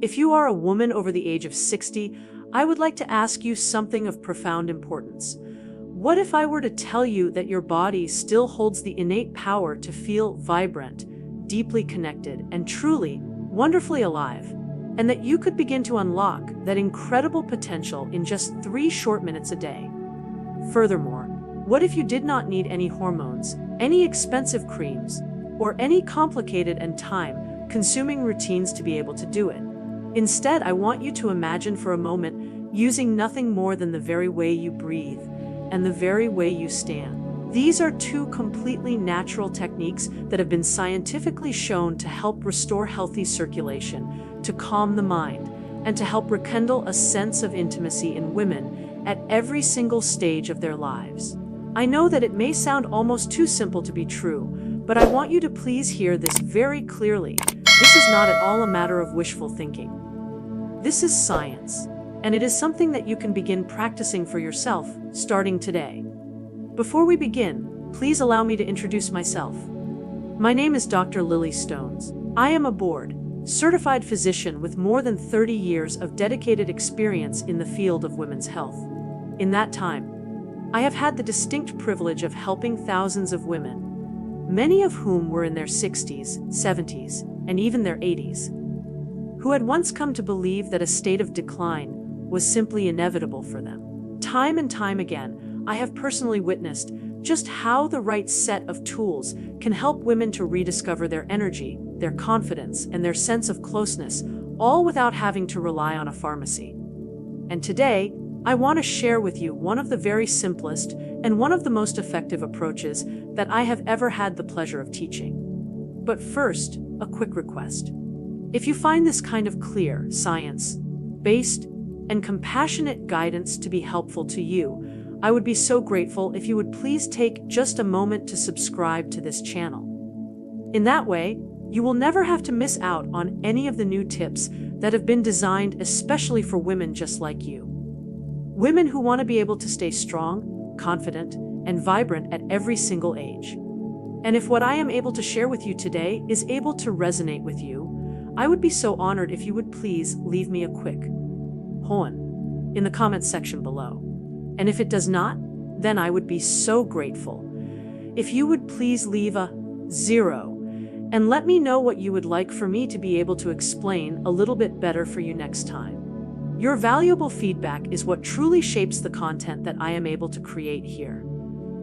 If you are a woman over the age of 60, I would like to ask you something of profound importance. What if I were to tell you that your body still holds the innate power to feel vibrant, deeply connected, and truly, wonderfully alive, and that you could begin to unlock that incredible potential in just 3 short minutes a day? Furthermore, what if you did not need any hormones, any expensive creams, or any complicated and time-consuming routines to be able to do it? Instead, I want you to imagine for a moment using nothing more than the very way you breathe and the very way you stand. These are 2 completely natural techniques that have been scientifically shown to help restore healthy circulation, to calm the mind, and to help rekindle a sense of intimacy in women at every single stage of their lives. I know that it may sound almost too simple to be true, but I want you to please hear this very clearly. This is not at all a matter of wishful thinking. This is science, and it is something that you can begin practicing for yourself starting today. Before we begin, please allow me to introduce myself. My name is DrLilyStones. I am a board-certified physician with more than 30 years of dedicated experience in the field of women's health. In that time, I have had the distinct privilege of helping thousands of women, many of whom were in their 60s, 70s, and even their 80s, who had once come to believe that a state of decline was simply inevitable for them. Time and time again, I have personally witnessed just how the right set of tools can help women to rediscover their energy, their confidence, and their sense of closeness, all without having to rely on a pharmacy. And today, I want to share with you one of the very simplest and one of the most effective approaches that I have ever had the pleasure of teaching. But first, a quick request. If you find this kind of clear, science-based, and compassionate guidance to be helpful to you, I would be so grateful if you would please take just a moment to subscribe to this channel. In that way, you will never have to miss out on any of the new tips that have been designed especially for women just like you. Women who want to be able to stay strong, confident, and vibrant at every single age. And if what I am able to share with you today is able to resonate with you, I would be so honored if you would please leave me a quick poem in the comments section below. And if it does not, then I would be so grateful if you would please leave a 0 and let me know what you would like for me to be able to explain a little bit better for you next time. Your valuable feedback is what truly shapes the content that I am able to create here.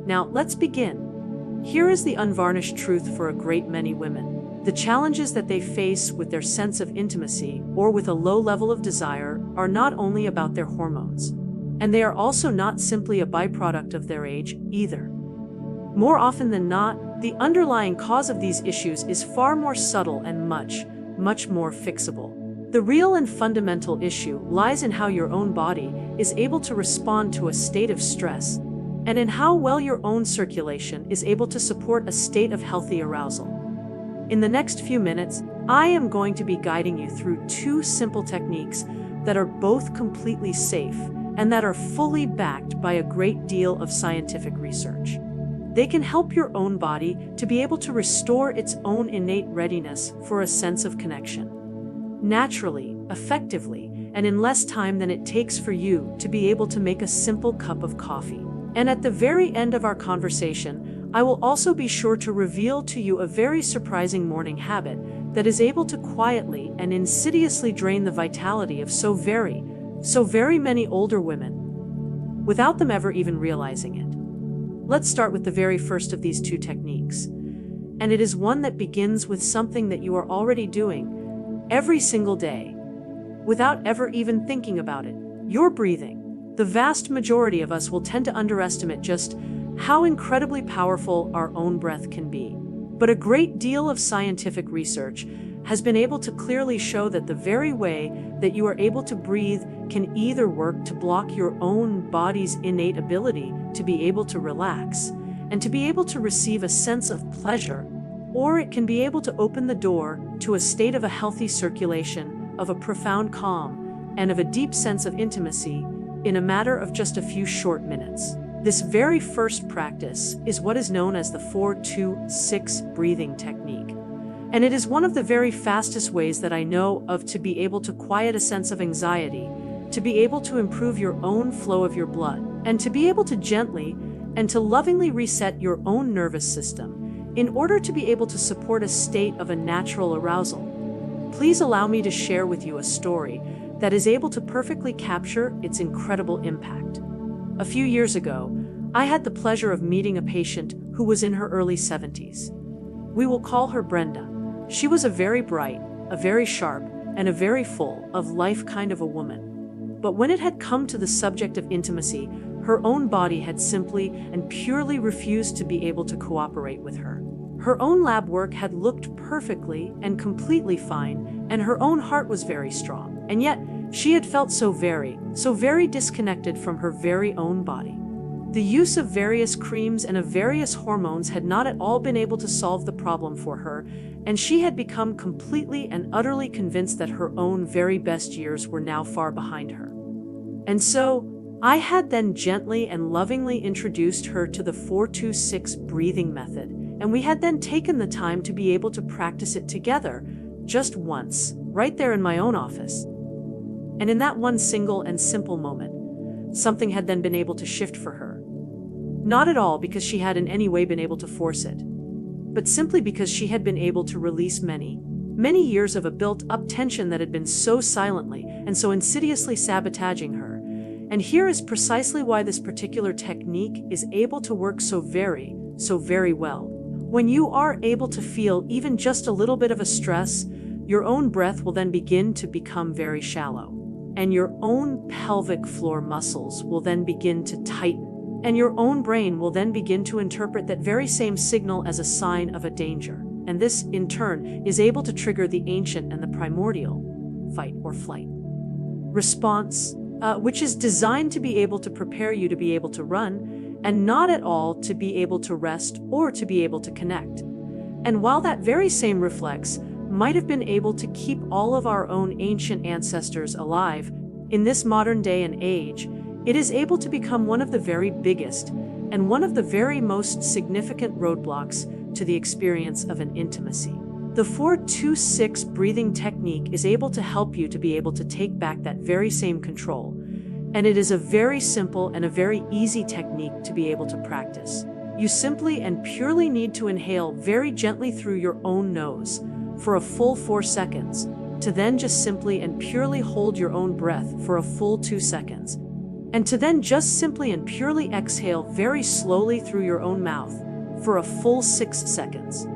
Now, let's begin. Here is the unvarnished truth for a great many women. The challenges that they face with their sense of intimacy or with a low level of desire are not only about their hormones, and they are also not simply a byproduct of their age either. More often than not, the underlying cause of these issues is far more subtle and much more fixable. The real and fundamental issue lies in how your own body is able to respond to a state of stress, and in how well your own circulation is able to support a state of healthy arousal. In the next few minutes, I am going to be guiding you through 2 simple techniques that are both completely safe and that are fully backed by a great deal of scientific research. They can help your own body to be able to restore its own innate readiness for a sense of connection, naturally, effectively, and in less time than it takes for you to be able to make a simple cup of coffee. And at the very end of our conversation, I will also be sure to reveal to you a very surprising morning habit that is able to quietly and insidiously drain the vitality of so very many older women, without them ever even realizing it. Let's start with the very first of these 2 techniques. And it is one that begins with something that you are already doing every single day, without ever even thinking about it: your breathing. The vast majority of us will tend to underestimate just how incredibly powerful our own breath can be. But a great deal of scientific research has been able to clearly show that the very way that you are able to breathe can either work to block your own body's innate ability to be able to relax and to be able to receive a sense of pleasure, or it can be able to open the door to a state of a healthy circulation, of a profound calm, and of a deep sense of intimacy in a matter of just a few short minutes. This very first practice is what is known as the 4-2-6 breathing technique. And it is one of the very fastest ways that I know of to be able to quiet a sense of anxiety, to be able to improve your own flow of your blood, and to be able to gently and to lovingly reset your own nervous system in order to be able to support a state of a natural arousal. Please allow me to share with you a story that is able to perfectly capture its incredible impact. A few years ago, I had the pleasure of meeting a patient who was in her early 70s. We will call her Brenda. She was a very bright, a very sharp, and a very full of life kind of a woman. But when it had come to the subject of intimacy, her own body had simply and purely refused to be able to cooperate with her. Her own lab work had looked perfectly and completely fine, and her own heart was very strong. And yet, she had felt so very disconnected from her very own body. The use of various creams and of various hormones had not at all been able to solve the problem for her, and she had become completely and utterly convinced that her own very best years were now far behind her. And so, I had then gently and lovingly introduced her to the 4-2-6 breathing method, and we had then taken the time to be able to practice it together, just once, right there in my own office. And in that one single and simple moment, something had then been able to shift for her. Not at all because she had in any way been able to force it, but simply because she had been able to release many years of a built-up tension that had been so silently and so insidiously sabotaging her. And here is precisely why this particular technique is able to work so very well. When you are able to feel even just a little bit of a stress, your own breath will then begin to become very shallow, and your own pelvic floor muscles will then begin to tighten, and your own brain will then begin to interpret that very same signal as a sign of a danger. And this, in turn, is able to trigger the ancient and the primordial fight or flight response, which is designed to be able to prepare you to be able to run, and not at all to be able to rest or to be able to connect. And while that very same reflex might have been able to keep all of our own ancient ancestors alive, in this modern day and age, it is able to become one of the very biggest and one of the very most significant roadblocks to the experience of an intimacy. The 4-2-6 breathing technique is able to help you to be able to take back that very same control, and it is a very simple and a very easy technique to be able to practice. You simply and purely need to inhale very gently through your own nose for a full 4 seconds, to then just simply and purely hold your own breath for a full 2 seconds, and to then just simply and purely exhale very slowly through your own mouth for a full 6 seconds.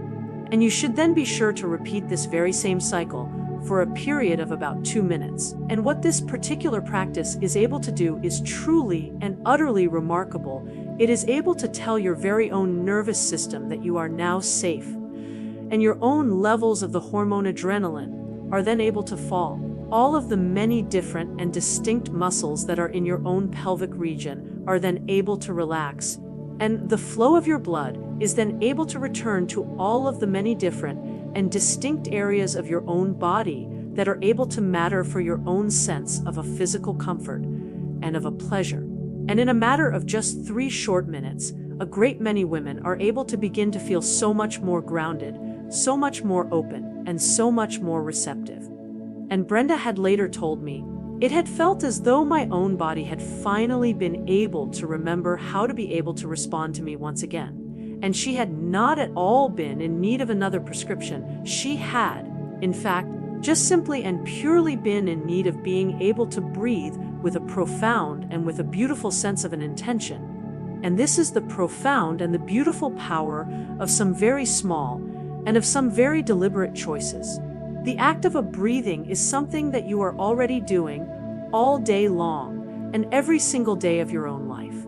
And you should then be sure to repeat this very same cycle for a period of about 2 minutes. And what this particular practice is able to do is truly and utterly remarkable. It is able to tell your very own nervous system that you are now safe, and your own levels of the hormone adrenaline are then able to fall. All of the many different and distinct muscles that are in your own pelvic region are then able to relax, and the flow of your blood is then able to return to all of the many different and distinct areas of your own body that are able to matter for your own sense of a physical comfort and of a pleasure. And in a matter of just 3 short minutes, a great many women are able to begin to feel so much more grounded, so much more open, and so much more receptive. And Brenda had later told me, it had felt as though my own body had finally been able to remember how to be able to respond to me once again. And she had not at all been in need of another prescription. She had, in fact, just simply and purely been in need of being able to breathe with a profound and with a beautiful sense of an intention. And this is the profound and the beautiful power of some very small and of some very deliberate choices. The act of a breathing is something that you are already doing all day long and every single day of your own life.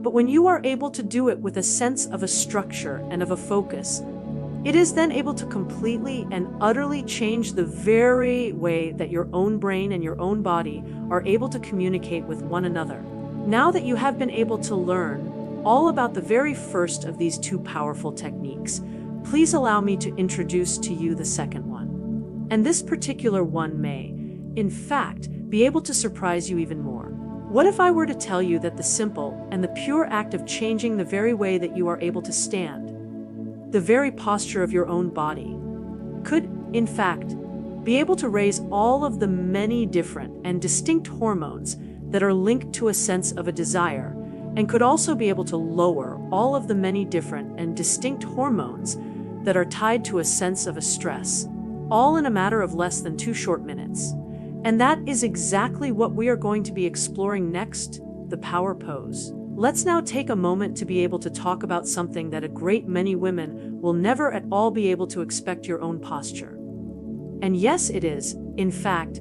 But when you are able to do it with a sense of a structure and of a focus, it is then able to completely and utterly change the very way that your own brain and your own body are able to communicate with one another. Now that you have been able to learn all about the very first of these 2 powerful techniques, please allow me to introduce to you the second one. And this particular one may, in fact, be able to surprise you even more. What if I were to tell you that the simple and the pure act of changing the very way that you are able to stand, the very posture of your own body, could, in fact, be able to raise all of the many different and distinct hormones that are linked to a sense of a desire, and could also be able to lower all of the many different and distinct hormones that are tied to a sense of a stress, all in a matter of less than 2 short minutes. And that is exactly what we are going to be exploring next, the power pose. Let's now take a moment to be able to talk about something that a great many women will never at all be able to expect: your own posture. And yes, it is, in fact,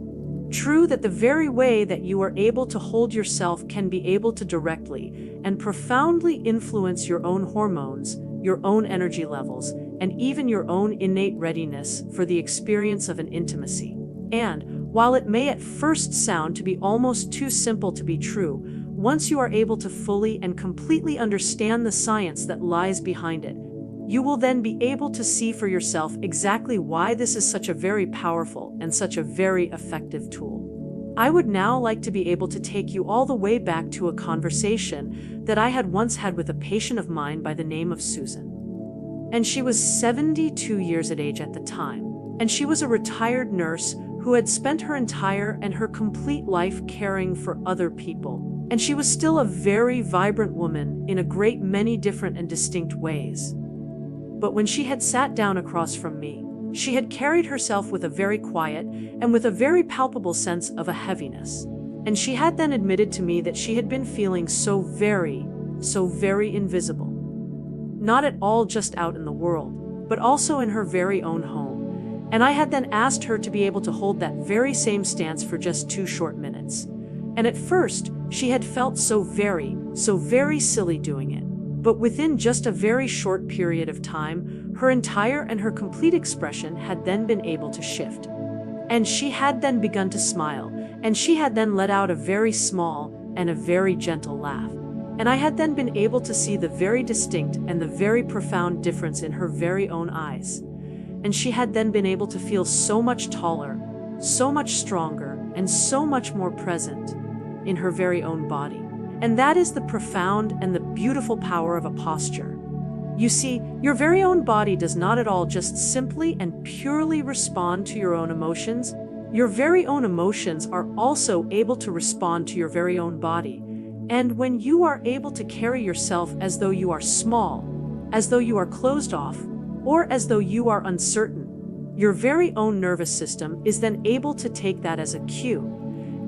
true that the very way that you are able to hold yourself can be able to directly and profoundly influence your own hormones, your own energy levels, and even your own innate readiness for the experience of an intimacy. And while it may at first sound to be almost too simple to be true, once you are able to fully and completely understand the science that lies behind it, you will then be able to see for yourself exactly why this is such a very powerful and such a very effective tool. I would now like to be able to take you all the way back to a conversation that I had once had with a patient of mine by the name of Susan. And she was 72 years of age at the time, and she was a retired nurse who had spent her entire and her complete life caring for other people. And she was still a very vibrant woman in a great many different and distinct ways. But when she had sat down across from me, she had carried herself with a very quiet and with a very palpable sense of a heaviness. And she had then admitted to me that she had been feeling so very invisible. Not at all just out in the world, but also in her very own home. And I had then asked her to be able to hold that very same stance for just 2 short minutes. And at first, she had felt so very silly doing it. But within just a very short period of time, her entire and her complete expression had then been able to shift. And she had then begun to smile, and she had then let out a very small and a very gentle laugh. And I had then been able to see the very distinct and the very profound difference in her very own eyes. And she had then been able to feel so much taller, so much stronger, and so much more present in her very own body. And that is the profound and the beautiful power of a posture. You see, your very own body does not at all just simply and purely respond to your own emotions. Your very own emotions are also able to respond to your very own body. And when you are able to carry yourself as though you are small, as though you are closed off, or as though you are uncertain, your very own nervous system is then able to take that as a cue.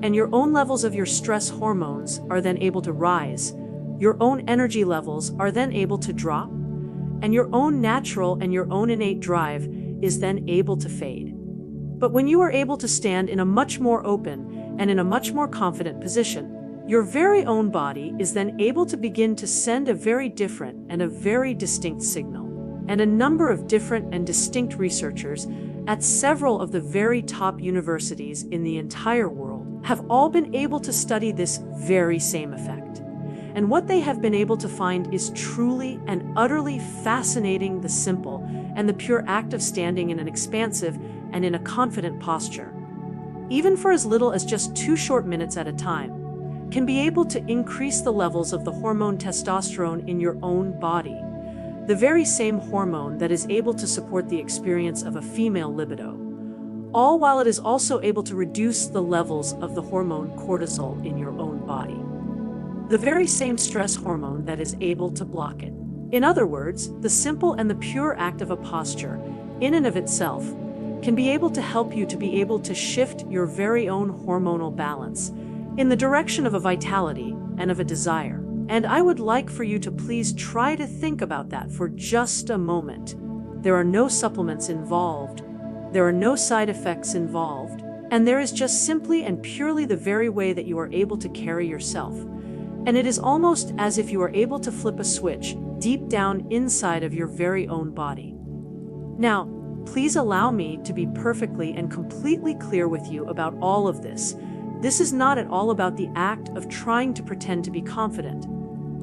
And your own levels of your stress hormones are then able to rise. Your own energy levels are then able to drop. And your own natural and your own innate drive is then able to fade. But when you are able to stand in a much more open and in a much more confident position, your very own body is then able to begin to send a very different and a very distinct signal. And a number of different and distinct researchers at several of the very top universities in the entire world have all been able to study this very same effect. And what they have been able to find is truly and utterly fascinating: the simple and the pure act of standing in an expansive and in a confident posture, even for as little as just 2 short minutes at a time, can be able to increase the levels of the hormone testosterone in your own body, the very same hormone that is able to support the experience of a female libido, all while it is also able to reduce the levels of the hormone cortisol in your own body, the very same stress hormone that is able to block it. In other words, the simple and the pure act of a posture, in and of itself, can be able to help you to be able to shift your very own hormonal balance in the direction of a vitality and of a desire. And I would like for you to please try to think about that for just a moment. There are no supplements involved. There are no side effects involved. And there is just simply and purely the very way that you are able to carry yourself. And it is almost as if you are able to flip a switch deep down inside of your very own body. Now, please allow me to be perfectly and completely clear with you about all of this. This is not at all about the act of trying to pretend to be confident.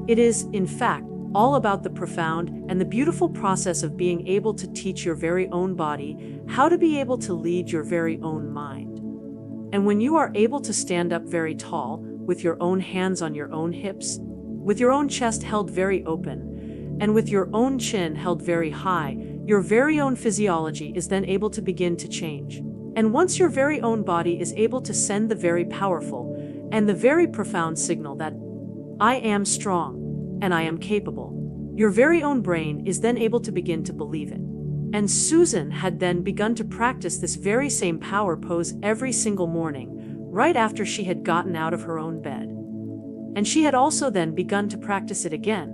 It is, in fact, all about the profound and the beautiful process of being able to teach your very own body how to be able to lead your very own mind. And when you are able to stand up very tall, with your own hands on your own hips, with your own chest held very open, and with your own chin held very high, your very own physiology is then able to begin to change. And once your very own body is able to send the very powerful and the very profound signal that I am strong and I am capable, your very own brain is then able to begin to believe it. And Susan had then begun to practice this very same power pose every single morning, right after she had gotten out of her own bed. And she had also then begun to practice it again,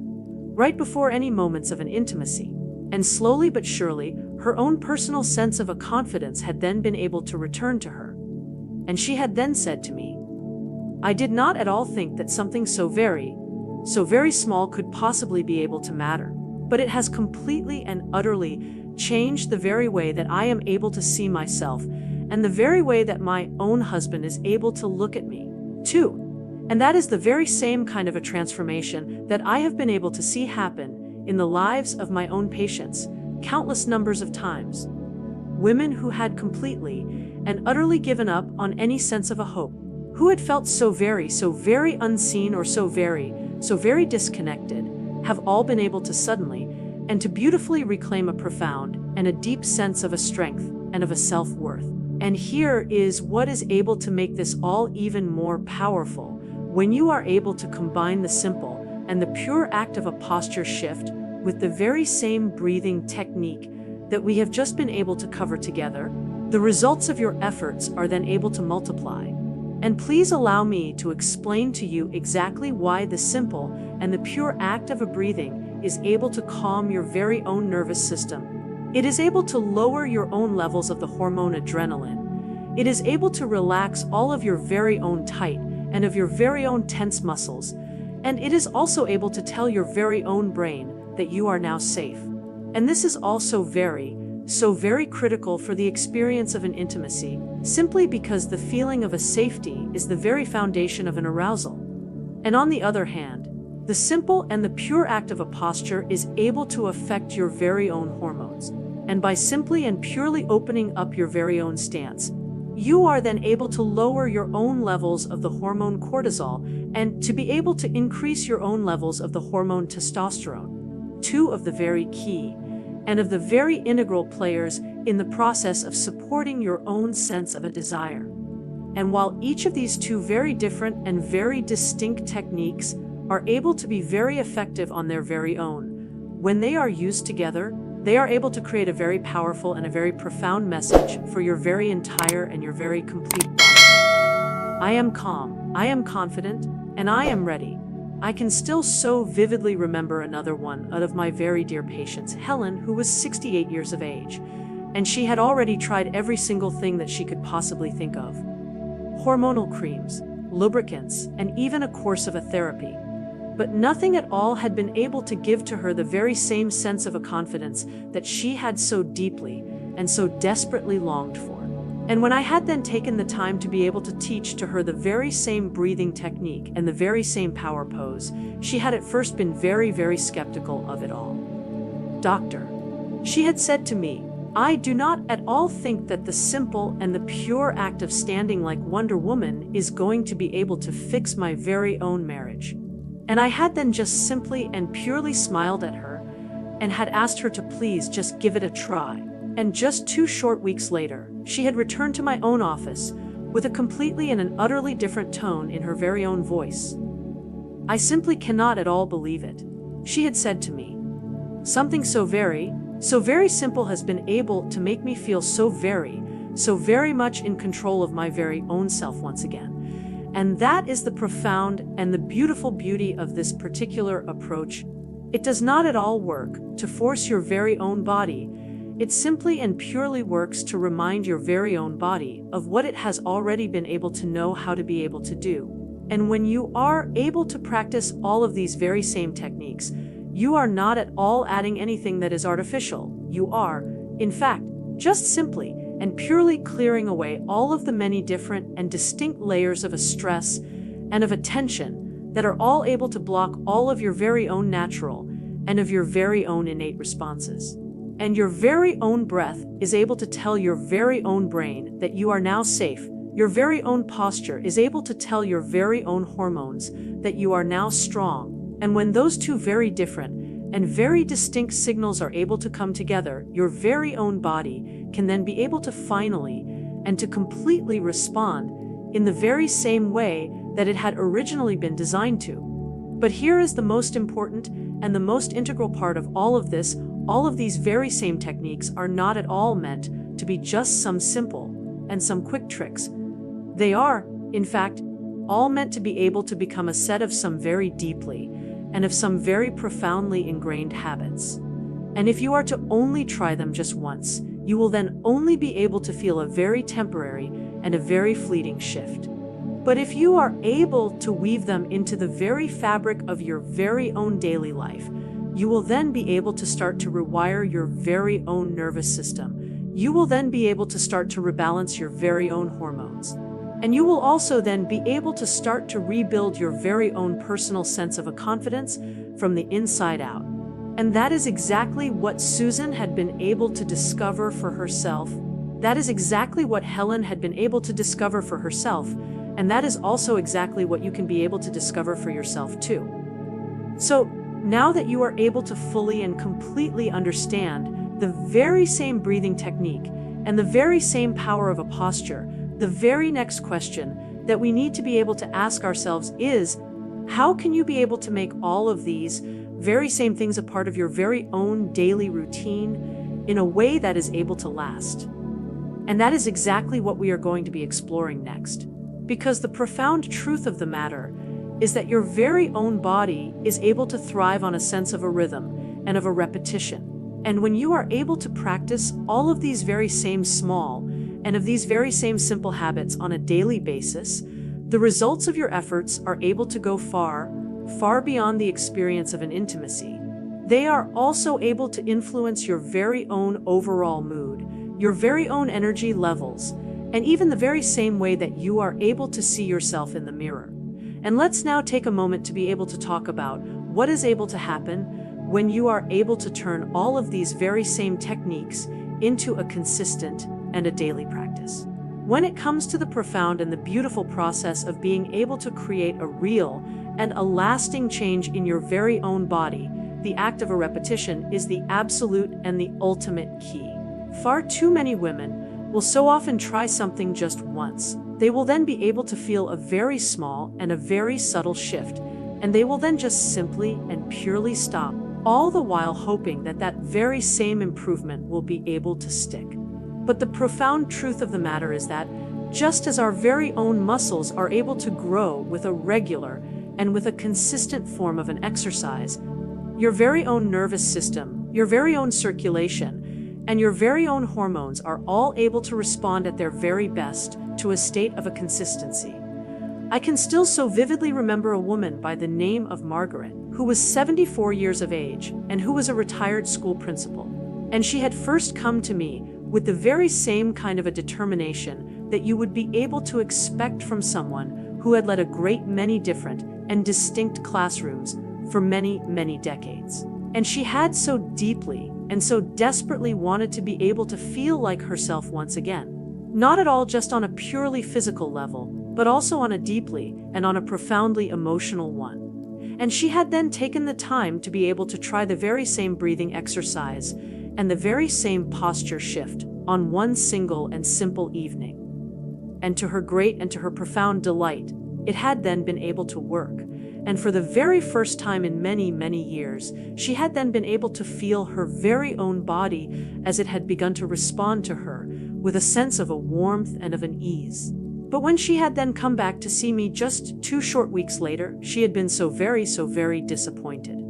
right before any moments of an intimacy. And slowly but surely, her own personal sense of a confidence had then been able to return to her. And she had then said to me, I did not at all think that something so very small could possibly be able to matter. But it has completely and utterly changed the very way that I am able to see myself and the very way that my own husband is able to look at me, too. And that is the very same kind of a transformation that I have been able to see happen in the lives of my own patients countless numbers of times. Women who had completely and utterly given up on any sense of a hope, who had felt so very unseen or so very disconnected, have all been able to suddenly and to beautifully reclaim a profound and a deep sense of a strength and of a self-worth. And here is what is able to make this all even more powerful. When you are able to combine the simple and the pure act of a posture shift with the very same breathing technique that we have just been able to cover together, the results of your efforts are then able to multiply. And please allow me to explain to you exactly why the simple and the pure act of a breathing is able to calm your very own nervous system. It is able to lower your own levels of the hormone adrenaline. It is able to relax all of your very own tight and of your very own tense muscles. And it is also able to tell your very own brain that you are now safe. And this is also so very critical for the experience of an intimacy, simply because the feeling of a safety is the very foundation of an arousal. And on the other hand, the simple and the pure act of a posture is able to affect your very own hormones. And by simply and purely opening up your very own stance, you are then able to lower your own levels of the hormone cortisol and to be able to increase your own levels of the hormone testosterone, two of the very key and of the very integral players in the process of supporting your own sense of a desire. And while each of these two very different and very distinct techniques are able to be very effective on their very own, when they are used together, they are able to create a very powerful and a very profound message for your very entire and your very complete body. I am calm, I am confident, and I am ready. I can still so vividly remember another one out of my very dear patients, Helen, who was 68 years of age, and she had already tried every single thing that she could possibly think of. Hormonal creams, lubricants, and even a course of a therapy. But nothing at all had been able to give to her the very same sense of a confidence that she had so deeply and so desperately longed for. And when I had then taken the time to be able to teach to her the very same breathing technique and the very same power pose, she had at first been very skeptical of it all. Doctor, she had said to me, I do not at all think that the simple and the pure act of standing like Wonder Woman is going to be able to fix my very own marriage. And I had then just simply and purely smiled at her and had asked her to please just give it a try. And just 2 short weeks later, she had returned to my own office with a completely and an utterly different tone in her very own voice. I simply cannot at all believe it. She had said to me, something so very simple has been able to make me feel so very much in control of my very own self once again. And that is the profound and the beautiful beauty of this particular approach. It does not at all work to force your very own body. It simply and purely works to remind your very own body of what it has already been able to know how to be able to do. And when you are able to practice all of these very same techniques, you are not at all adding anything that is artificial. You are, in fact, just simply and purely clearing away all of the many different and distinct layers of a stress and of a tension that are all able to block all of your very own natural and of your very own innate responses. And your very own breath is able to tell your very own brain that you are now safe. Your very own posture is able to tell your very own hormones that you are now strong. And when those two very different and very distinct signals are able to come together, your very own body can then be able to finally and to completely respond in the very same way that it had originally been designed to. But here is the most important and the most integral part of all of this. All of these very same techniques are not at all meant to be just some simple and some quick tricks. They are, in fact, all meant to be able to become a set of some very deeply and of some very profoundly ingrained habits. And if you are to only try them just once, you will then only be able to feel a very temporary and a very fleeting shift. But if you are able to weave them into the very fabric of your very own daily life, you will then be able to start to rewire your very own nervous system. You will then be able to start to rebalance your very own hormones. And you will also then be able to start to rebuild your very own personal sense of a confidence from the inside out. And that is exactly what Susan had been able to discover for herself. That is exactly what Helen had been able to discover for herself. And that is also exactly what you can be able to discover for yourself too. So now that you are able to fully and completely understand the very same breathing technique and the very same power of a posture, the very next question that we need to be able to ask ourselves is, how can you be able to make all of these very same things a part of your very own daily routine in a way that is able to last? And that is exactly what we are going to be exploring next. Because the profound truth of the matter is that your very own body is able to thrive on a sense of a rhythm and of a repetition. And when you are able to practice all of these very same small and of these very same simple habits on a daily basis, the results of your efforts are able to go far, far beyond the experience of an intimacy. They are also able to influence your very own overall mood, your very own energy levels, and even the very same way that you are able to see yourself in the mirror. And let's now take a moment to be able to talk about what is able to happen when you are able to turn all of these very same techniques into a consistent and a daily practice. When it comes to the profound and the beautiful process of being able to create a real and a lasting change in your very own body, the act of a repetition is the absolute and the ultimate key. Far too many women will so often try something just once. They will then be able to feel a very small and a very subtle shift, and they will then just simply and purely stop, all the while hoping that that very same improvement will be able to stick. But the profound truth of the matter is that just as our very own muscles are able to grow with a regular and with a consistent form of an exercise, your very own nervous system, your very own circulation, and your very own hormones are all able to respond at their very best to a state of a consistency. I can still so vividly remember a woman by the name of Margaret, who was 74 years of age and who was a retired school principal. And she had first come to me with the very same kind of a determination that you would be able to expect from someone who had led a great many different and distinct classrooms for many, many decades. And she had so deeply and so desperately wanted to be able to feel like herself once again. Not at all just on a purely physical level, but also on a deeply and on a profoundly emotional one. And she had then taken the time to be able to try the very same breathing exercise and the very same posture shift on one single and simple evening. And to her great and to her profound delight, it had then been able to work. And for the very first time in many, many years, she had then been able to feel her very own body as it had begun to respond to her with a sense of a warmth and of an ease. But when she had then come back to see me just 2 short weeks later, she had been so very disappointed.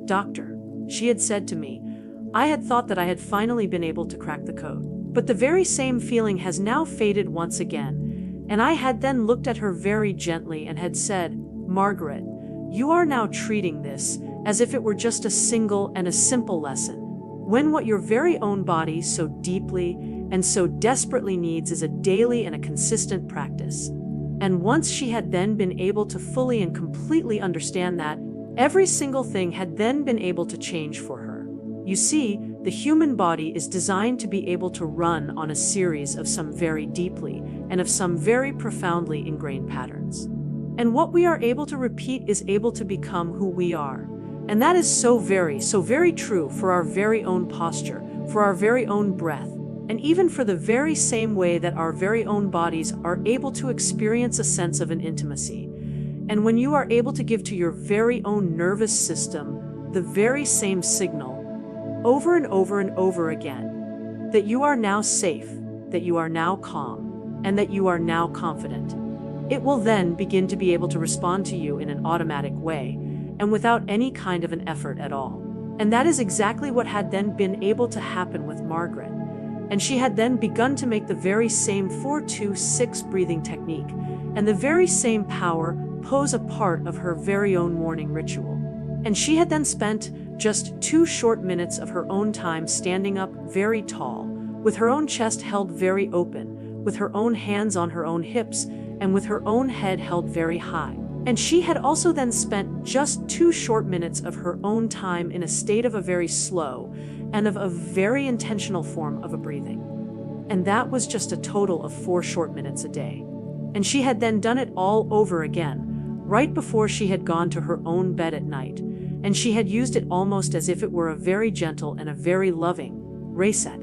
"Doctor," she had said to me, "I had thought that I had finally been able to crack the code. But the very same feeling has now faded once again." And I had then looked at her very gently and had said, "Margaret, you are now treating this as if it were just a single and a simple lesson, when what your very own body so deeply and so desperately needs is a daily and a consistent practice." And once she had then been able to fully and completely understand that, every single thing had then been able to change for her. You see, the human body is designed to be able to run on a series of some very deeply and of some very profoundly ingrained patterns. And what we are able to repeat is able to become who we are. And that is so very true for our very own posture, for our very own breath, and even for the very same way that our very own bodies are able to experience a sense of an intimacy. And when you are able to give to your very own nervous system the very same signal, over and over and over again, that you are now safe, that you are now calm, and that you are now confident, it will then begin to be able to respond to you in an automatic way, and without any kind of an effort at all. And that is exactly what had then been able to happen with Margaret. And she had then begun to make the very same 4-2-6 breathing technique, and the very same power pose a part of her very own morning ritual. And she had then spent just 2 short minutes of her own time standing up very tall, with her own chest held very open, with her own hands on her own hips, and with her own head held very high. And she had also then spent just 2 short minutes of her own time in a state of a very slow and of a very intentional form of a breathing. And that was just a total of 4 short minutes a day. And she had then done it all over again, right before she had gone to her own bed at night. And she had used it almost as if it were a very gentle and a very loving reset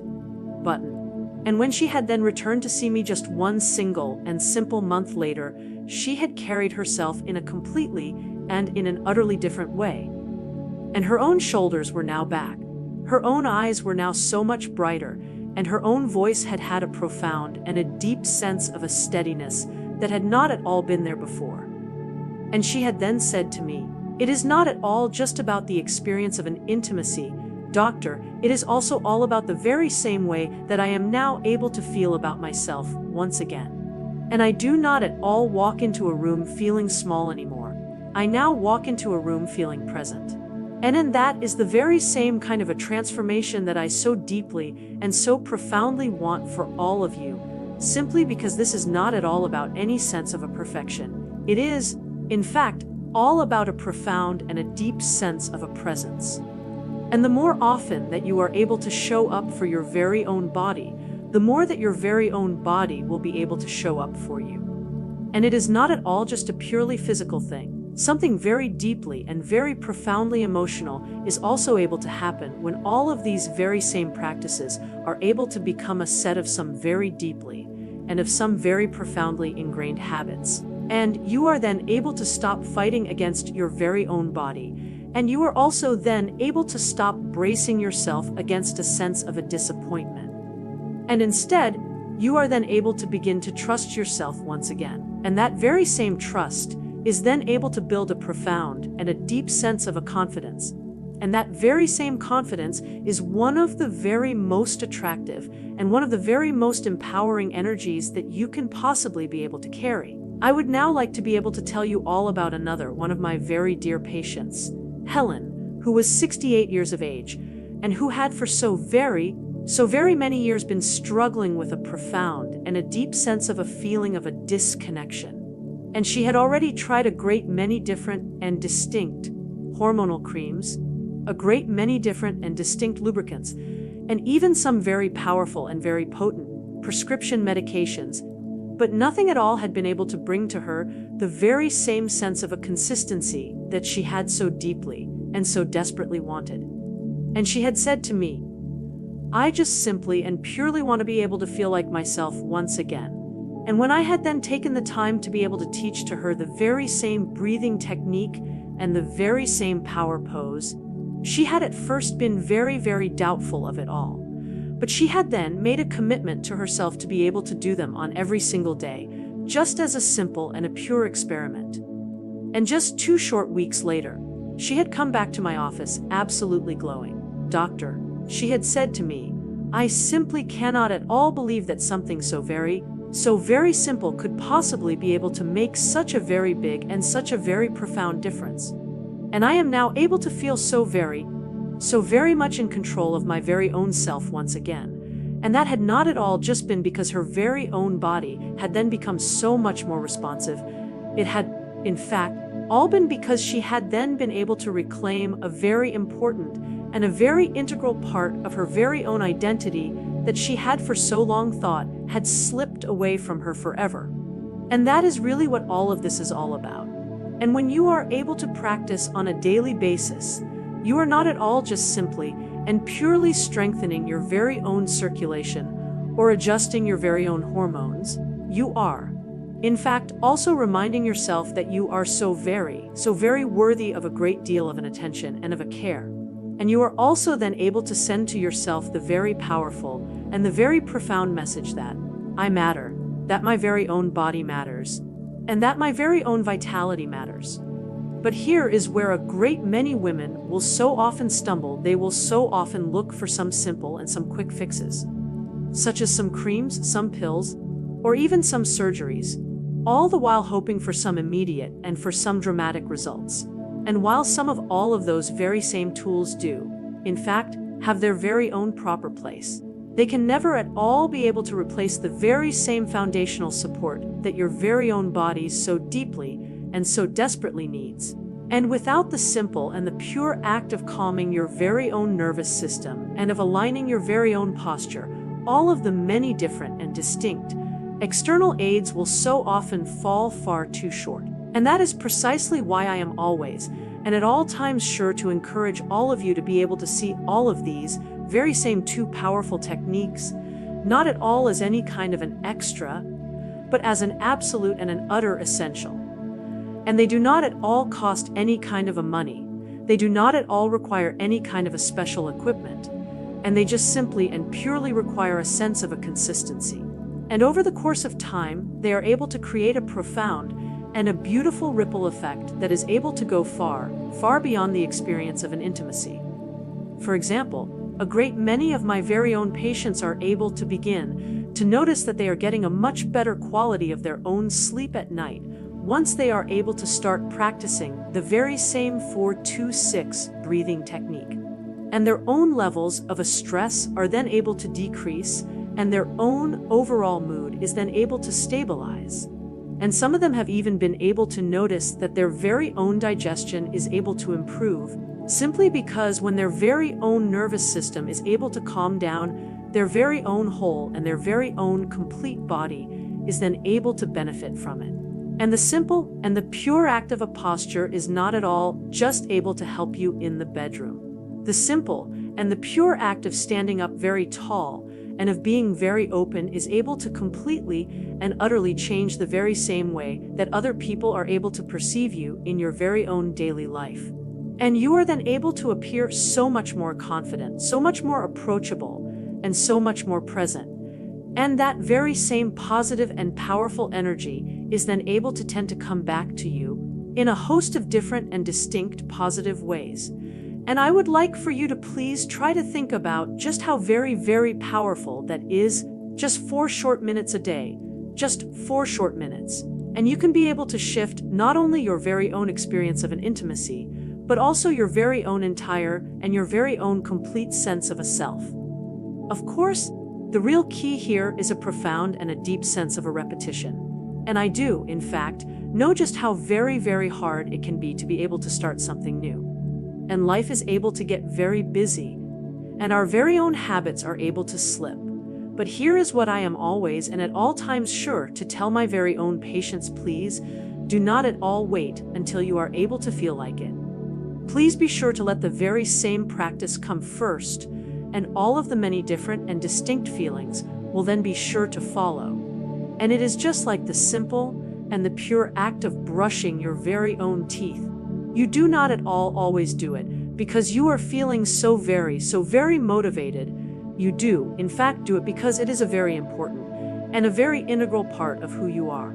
button. And when she had then returned to see me just 1 single and simple month later, she had carried herself in a completely and in an utterly different way. And her own shoulders were now back. Her own eyes were now so much brighter, and her own voice had had a profound and a deep sense of a steadiness that had not at all been there before. And she had then said to me, "It is not at all just about the experience of an intimacy, Doctor, it is also all about the very same way that I am now able to feel about myself once again. And I do not at all walk into a room feeling small anymore. I now walk into a room feeling present. And that is the very same kind of a transformation that I so deeply and so profoundly want for all of you, simply because this is not at all about any sense of a perfection. It is, in fact, all about a profound and a deep sense of a presence. And the more often that you are able to show up for your very own body, the more that your very own body will be able to show up for you. And it is not at all just a purely physical thing. Something very deeply and very profoundly emotional is also able to happen when all of these very same practices are able to become a set of some very deeply and of some very profoundly ingrained habits. And you are then able to stop fighting against your very own body. And you are also then able to stop bracing yourself against a sense of a disappointment. And instead, you are then able to begin to trust yourself once again. And that very same trust is then able to build a profound and a deep sense of a confidence. And that very same confidence is one of the very most attractive and one of the very most empowering energies that you can possibly be able to carry. I would now like to be able to tell you all about another one of my very dear patients, Helen, who was 68 years of age, and who had for so very many years been struggling with a profound and a deep sense of a feeling of a disconnection. And she had already tried a great many different and distinct hormonal creams, a great many different and distinct lubricants, and even some very powerful and very potent prescription medications, but nothing at all had been able to bring to her the very same sense of a consistency that she had so deeply and so desperately wanted. And she had said to me, "I just simply and purely want to be able to feel like myself once again." And when I had then taken the time to be able to teach to her the very same breathing technique and the very same power pose, she had at first been very doubtful of it all. But she had then made a commitment to herself to be able to do them on every single day, just as a simple and a pure experiment. And just 2 short weeks later, she had come back to my office absolutely glowing. "Doctor," she had said to me, "I simply cannot at all believe that something so very simple could possibly be able to make such a very big and such a very profound difference. And I am now able to feel so very much in control of my very own self once again." And that had not at all just been because her very own body had then become so much more responsive. It had, in fact, all been because she had then been able to reclaim a very important and a very integral part of her very own identity that she had for so long thought had slipped away from her forever. And that is really what all of this is all about. And when you are able to practice on a daily basis You are not at all just simply and purely strengthening your very own circulation or adjusting your very own hormones. You are, in fact, also reminding yourself that you are so very worthy of a great deal of an attention and of a care. And you are also then able to send to yourself the very powerful and the very profound message that I matter, that my very own body matters, and that my very own vitality matters. But here is where a great many women will so often stumble. They will so often look for some simple and some quick fixes, such as some creams, some pills, or even some surgeries, all the while hoping for some immediate and for some dramatic results. And while some of all of those very same tools do, in fact, have their very own proper place, they can never at all be able to replace the very same foundational support that your very own body so deeply and so desperately needs. And without the simple and the pure act of calming your very own nervous system and of aligning your very own posture, all of the many different and distinct external aids will so often fall far too short. And that is precisely why I am always and at all times sure to encourage all of you to be able to see all of these very same two powerful techniques, not at all as any kind of an extra, but as an absolute and an utter essential. And they do not at all cost any kind of a money. They do not at all require any kind of a special equipment. And they just simply and purely require a sense of a consistency. And over the course of time, they are able to create a profound and a beautiful ripple effect that is able to go far, far beyond the experience of an intimacy. For example, a great many of my very own patients are able to begin to notice that they are getting a much better quality of their own sleep at night once they are able to start practicing the very same 4-2-6 breathing technique. And their own levels of a stress are then able to decrease, and their own overall mood is then able to stabilize. And some of them have even been able to notice that their very own digestion is able to improve, simply because when their very own nervous system is able to calm down, their very own whole and their very own complete body is then able to benefit from it. And the simple and the pure act of a posture is not at all just able to help you in the bedroom. The simple and the pure act of standing up very tall and of being very open is able to completely and utterly change the very same way that other people are able to perceive you in your very own daily life. And you are then able to appear so much more confident, so much more approachable, and so much more present. And that very same positive and powerful energy is then able to tend to come back to you in a host of different and distinct positive ways. And I would like for you to please try to think about just how very powerful that is. Just 4 short minutes a day, just 4 short minutes. And you can be able to shift not only your very own experience of an intimacy, but also your very own entire and your very own complete sense of a self. Of course, the real key here is a profound and a deep sense of a repetition. And I do, in fact, know just how very hard it can be to be able to start something new. And life is able to get very busy, and our very own habits are able to slip. But here is what I am always and at all times sure to tell my very own patients: please do not at all wait until you are able to feel like it. Please be sure to let the very same practice come first, and all of the many different and distinct feelings will then be sure to follow. And it is just like the simple and the pure act of brushing your very own teeth. You do not at all always do it because you are feeling so very motivated. You do, in fact, do it because it is a very important and a very integral part of who you are.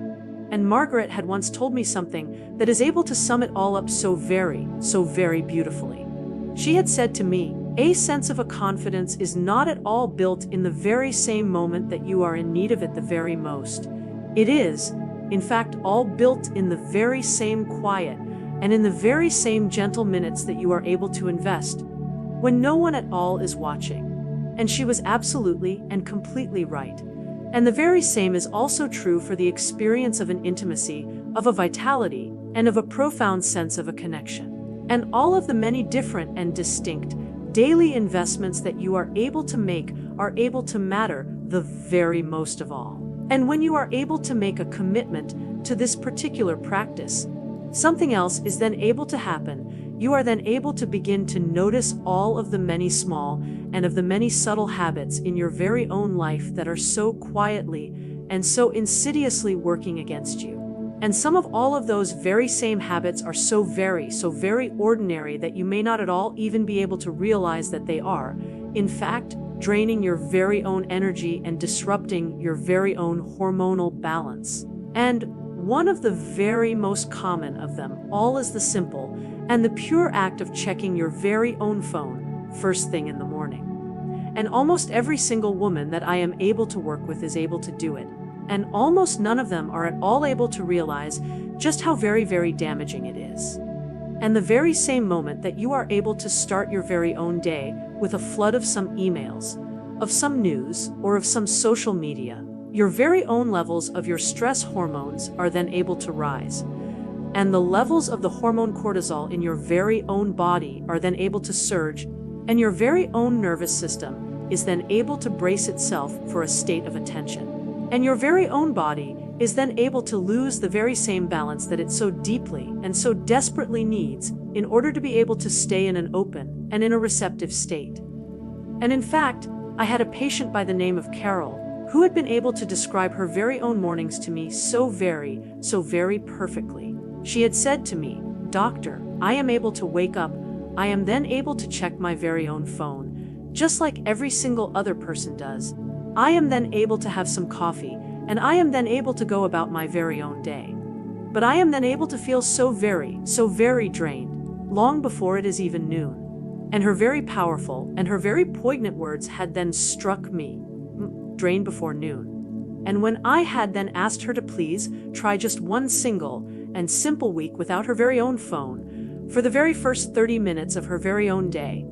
And Margaret had once told me something that is able to sum it all up so very beautifully. She had said to me, a sense of a confidence is not at all built in the very same moment that you are in need of it the very most. It is, in fact, all built in the very same quiet and in the very same gentle minutes that you are able to invest when no one at all is watching. And she was absolutely and completely right. And the very same is also true for the experience of an intimacy, of a vitality, and of a profound sense of a connection. And all of the many different and distinct daily investments that you are able to make are able to matter the very most of all. And when you are able to make a commitment to this particular practice, something else is then able to happen. you are then able to begin to notice all of the many small and of the many subtle habits in your very own life that are so quietly and so insidiously working against you. And some of all of those very same habits are so very ordinary that you may not at all even be able to realize that they are, in fact, draining your very own energy and disrupting your very own hormonal balance. And one of the very most common of them all is the simple and the pure act of checking your very own phone first thing in the morning. And almost every single woman that I am able to work with is able to do it. And almost none of them are at all able to realize just how very damaging it is. And the very same moment that you are able to start your very own day with a flood of some emails, of some news, or of some social media, your very own levels of your stress hormones are then able to rise. And the levels of the hormone cortisol in your very own body are then able to surge, and your very own nervous system is then able to brace itself for a state of attention. And your very own body is then able to lose the very same balance that it so deeply and so desperately needs in order to be able to stay in an open and in a receptive state. And in fact, I had a patient by the name of Carol who had been able to describe her very own mornings to me so very perfectly. She had said to me, "Doctor, I am able to wake up. I am then able to check my very own phone, just like every single other person does. I am then able to have some coffee, and I am then able to go about my very own day. But I am then able to feel so very drained, long before it is even noon." And her very powerful and her very poignant words had then struck me, drained before noon. And when I had then asked her to please try just one single and simple week without her very own phone, for the very first 30 minutes of her very own day,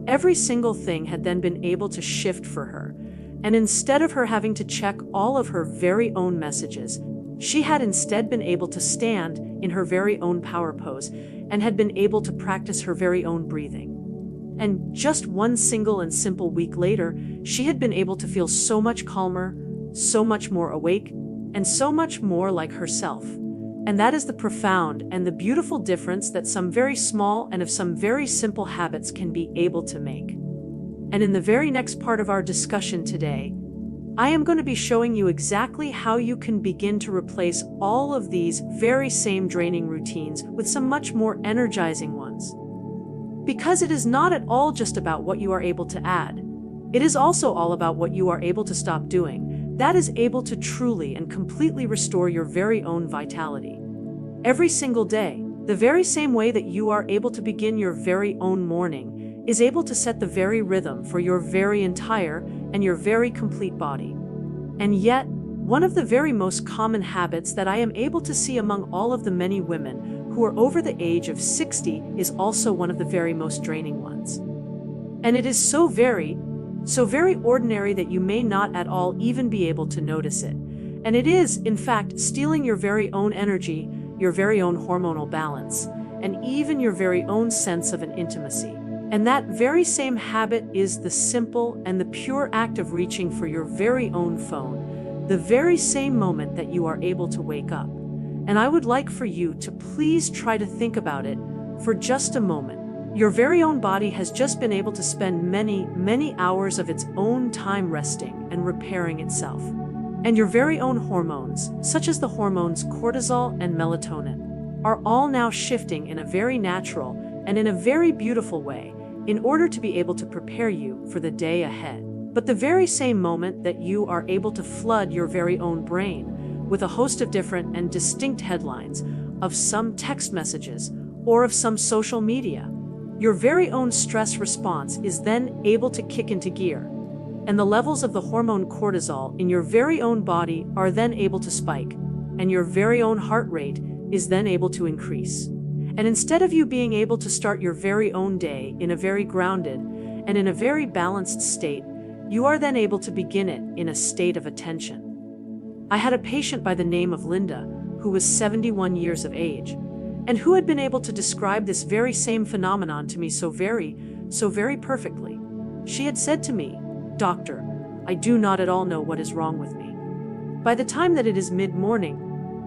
every single thing had then been able to shift for her. And instead of her having to check all of her very own messages, she had instead been able to stand in her very own power pose and had been able to practice her very own breathing. And just one single and simple week later, she had been able to feel so much calmer, so much more awake, and so much more like herself. And that is the profound and the beautiful difference that some very small and of some very simple habits can be able to make. And in the very next part of our discussion today, I am going to be showing you exactly how you can begin to replace all of these very same draining routines with some much more energizing ones. Because it is not at all just about what you are able to add. It is also all about what you are able to stop doing, that is able to truly and completely restore your very own vitality. Every single day, the very same way that you are able to begin your very own morning is able to set the very rhythm for your very entire and your very complete body. And yet, one of the very most common habits that I am able to see among all of the many women who are over the age of 60 is also one of the very most draining ones. And it is so very ordinary that you may not at all even be able to notice it. And it is, in fact, stealing your very own energy, your very own hormonal balance, and even your very own sense of an intimacy. And that very same habit is the simple and the pure act of reaching for your very own phone, the very same moment that you are able to wake up. And I would like for you to please try to think about it for just a moment. Your very own body has just been able to spend many hours of its own time resting and repairing itself. And your very own hormones, such as the hormones cortisol and melatonin, are all now shifting in a very natural and in a very beautiful way in order to be able to prepare you for the day ahead. But the very same moment that you are able to flood your very own brain with a host of different and distinct headlines of some text messages or of some social media, your very own stress response is then able to kick into gear, and the levels of the hormone cortisol in your very own body are then able to spike, and your very own heart rate is then able to increase. And instead of you being able to start your very own day in a very grounded and in a very balanced state, you are then able to begin it in a state of attention. I had a patient by the name of Linda who was 71 years of age and who had been able to describe this very same phenomenon to me so very perfectly. She had said to me, "Doctor, I do not at all know what is wrong with me. By the time that it is mid-morning,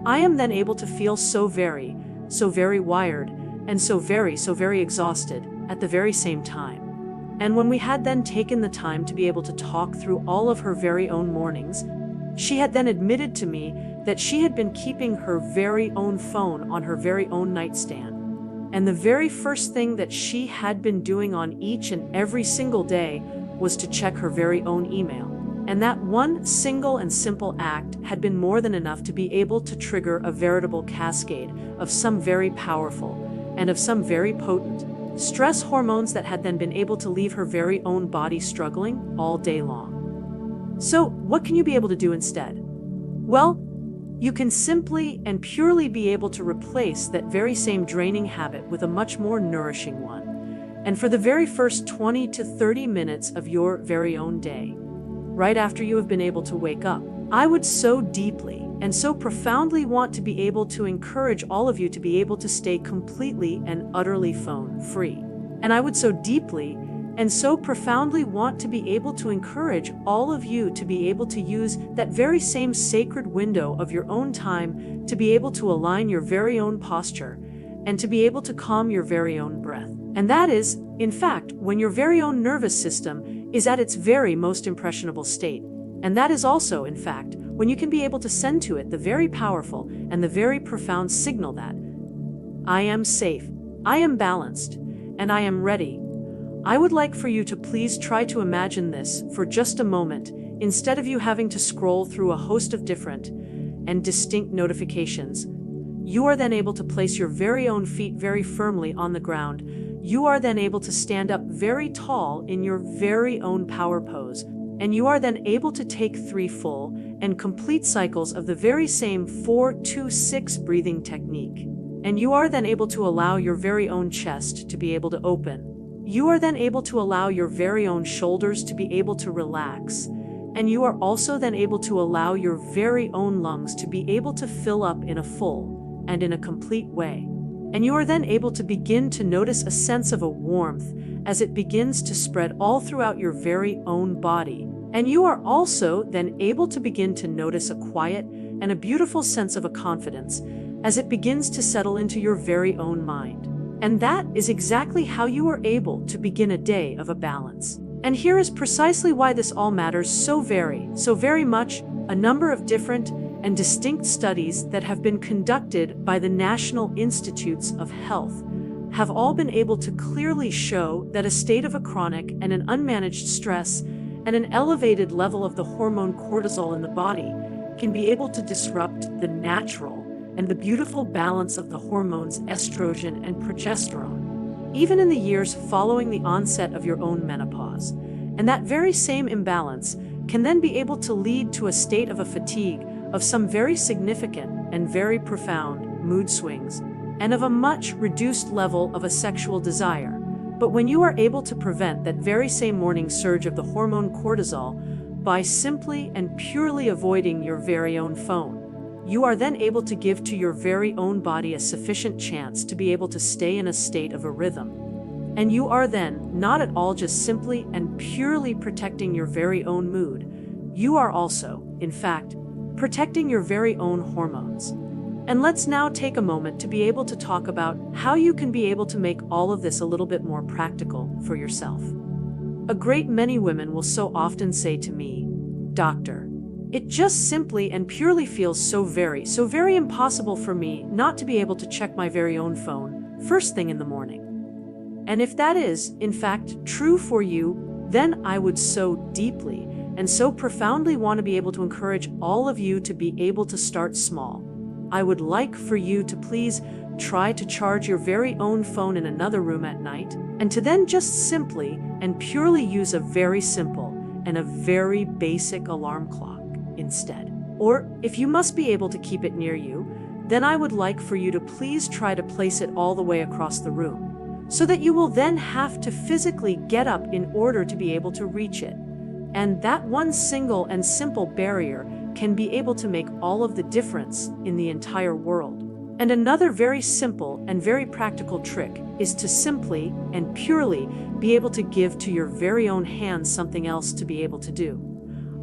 I am then able to feel so very wired and so very exhausted at the very same time. And when we had then taken the time to be able to talk through all of her very own mornings, she had then admitted to me that she had been keeping her very own phone on her very own nightstand. And the very first thing that she had been doing on each and every single day was to check her very own email. And that one single and simple act had been more than enough to be able to trigger a veritable cascade of some very powerful and of some very potent stress hormones that had then been able to leave her very own body struggling all day long. So, what can you be able to do instead? Well, you can simply and purely be able to replace that very same draining habit with a much more nourishing one. And for the very first 20 to 30 minutes of your very own day, right after you have been able to wake up, I would so deeply and so profoundly want to be able to encourage all of you to be able to stay completely and utterly phone-free. And I would so deeply and so profoundly want to be able to encourage all of you to be able to use that very same sacred window of your own time to be able to align your very own posture and to be able to calm your very own breath. And that is, in fact, when your very own nervous system is at its very most impressionable state. And that is also, in fact, when you can be able to send to it the very powerful and the very profound signal that I am safe, I am balanced, and I am ready. I would like for you to please try to imagine this for just a moment, instead of you having to scroll through a host of different and distinct notifications. You are then able to place your very own feet very firmly on the ground. You are then able to stand up very tall in your very own power pose. And you are then able to take 3 full and complete cycles of the very same 4-2-6 breathing technique. And you are then able to allow your very own chest to be able to open. You are then able to allow your very own shoulders to be able to relax. And you are also then able to allow your very own lungs to be able to fill up in a full and in a complete way. And you are then able to begin to notice a sense of a warmth as it begins to spread all throughout your very own body. And you are also then able to begin to notice a quiet and a beautiful sense of a confidence as it begins to settle into your very own mind. And that is exactly how you are able to begin a day of a balance. And here is precisely why this all matters so very much. A number of different and distinct studies that have been conducted by the National Institutes of Health have all been able to clearly show that a state of a chronic and an unmanaged stress and an elevated level of the hormone cortisol in the body can be able to disrupt the natural and the beautiful balance of the hormones estrogen and progesterone, even in the years following the onset of your own menopause. And that very same imbalance can then be able to lead to a state of a fatigue, of some very significant and very profound mood swings, and of a much reduced level of a sexual desire. But when you are able to prevent that very same morning surge of the hormone cortisol by simply and purely avoiding your very own phone, you are then able to give to your very own body a sufficient chance to be able to stay in a state of a rhythm. And you are then not at all just simply and purely protecting your very own mood. You are also, in fact, protecting your very own hormones. And let's now take a moment to be able to talk about how you can be able to make all of this a little bit more practical for yourself. A great many women will so often say to me, "Doctor, it just simply and purely feels so very impossible for me not to be able to check my very own phone first thing in the morning." And if that is, in fact, true for you, then I would so deeply and so profoundly want to be able to encourage all of you to be able to start small. I would like for you to please try to charge your very own phone in another room at night, and to then just simply and purely use a very simple and a very basic alarm clock instead. Or if you must be able to keep it near you, then I would like for you to please try to place it all the way across the room, so that you will then have to physically get up in order to be able to reach it. And that one single and simple barrier can be able to make all of the difference in the entire world. And another very simple and very practical trick is to simply and purely be able to give to your very own hands something else to be able to do.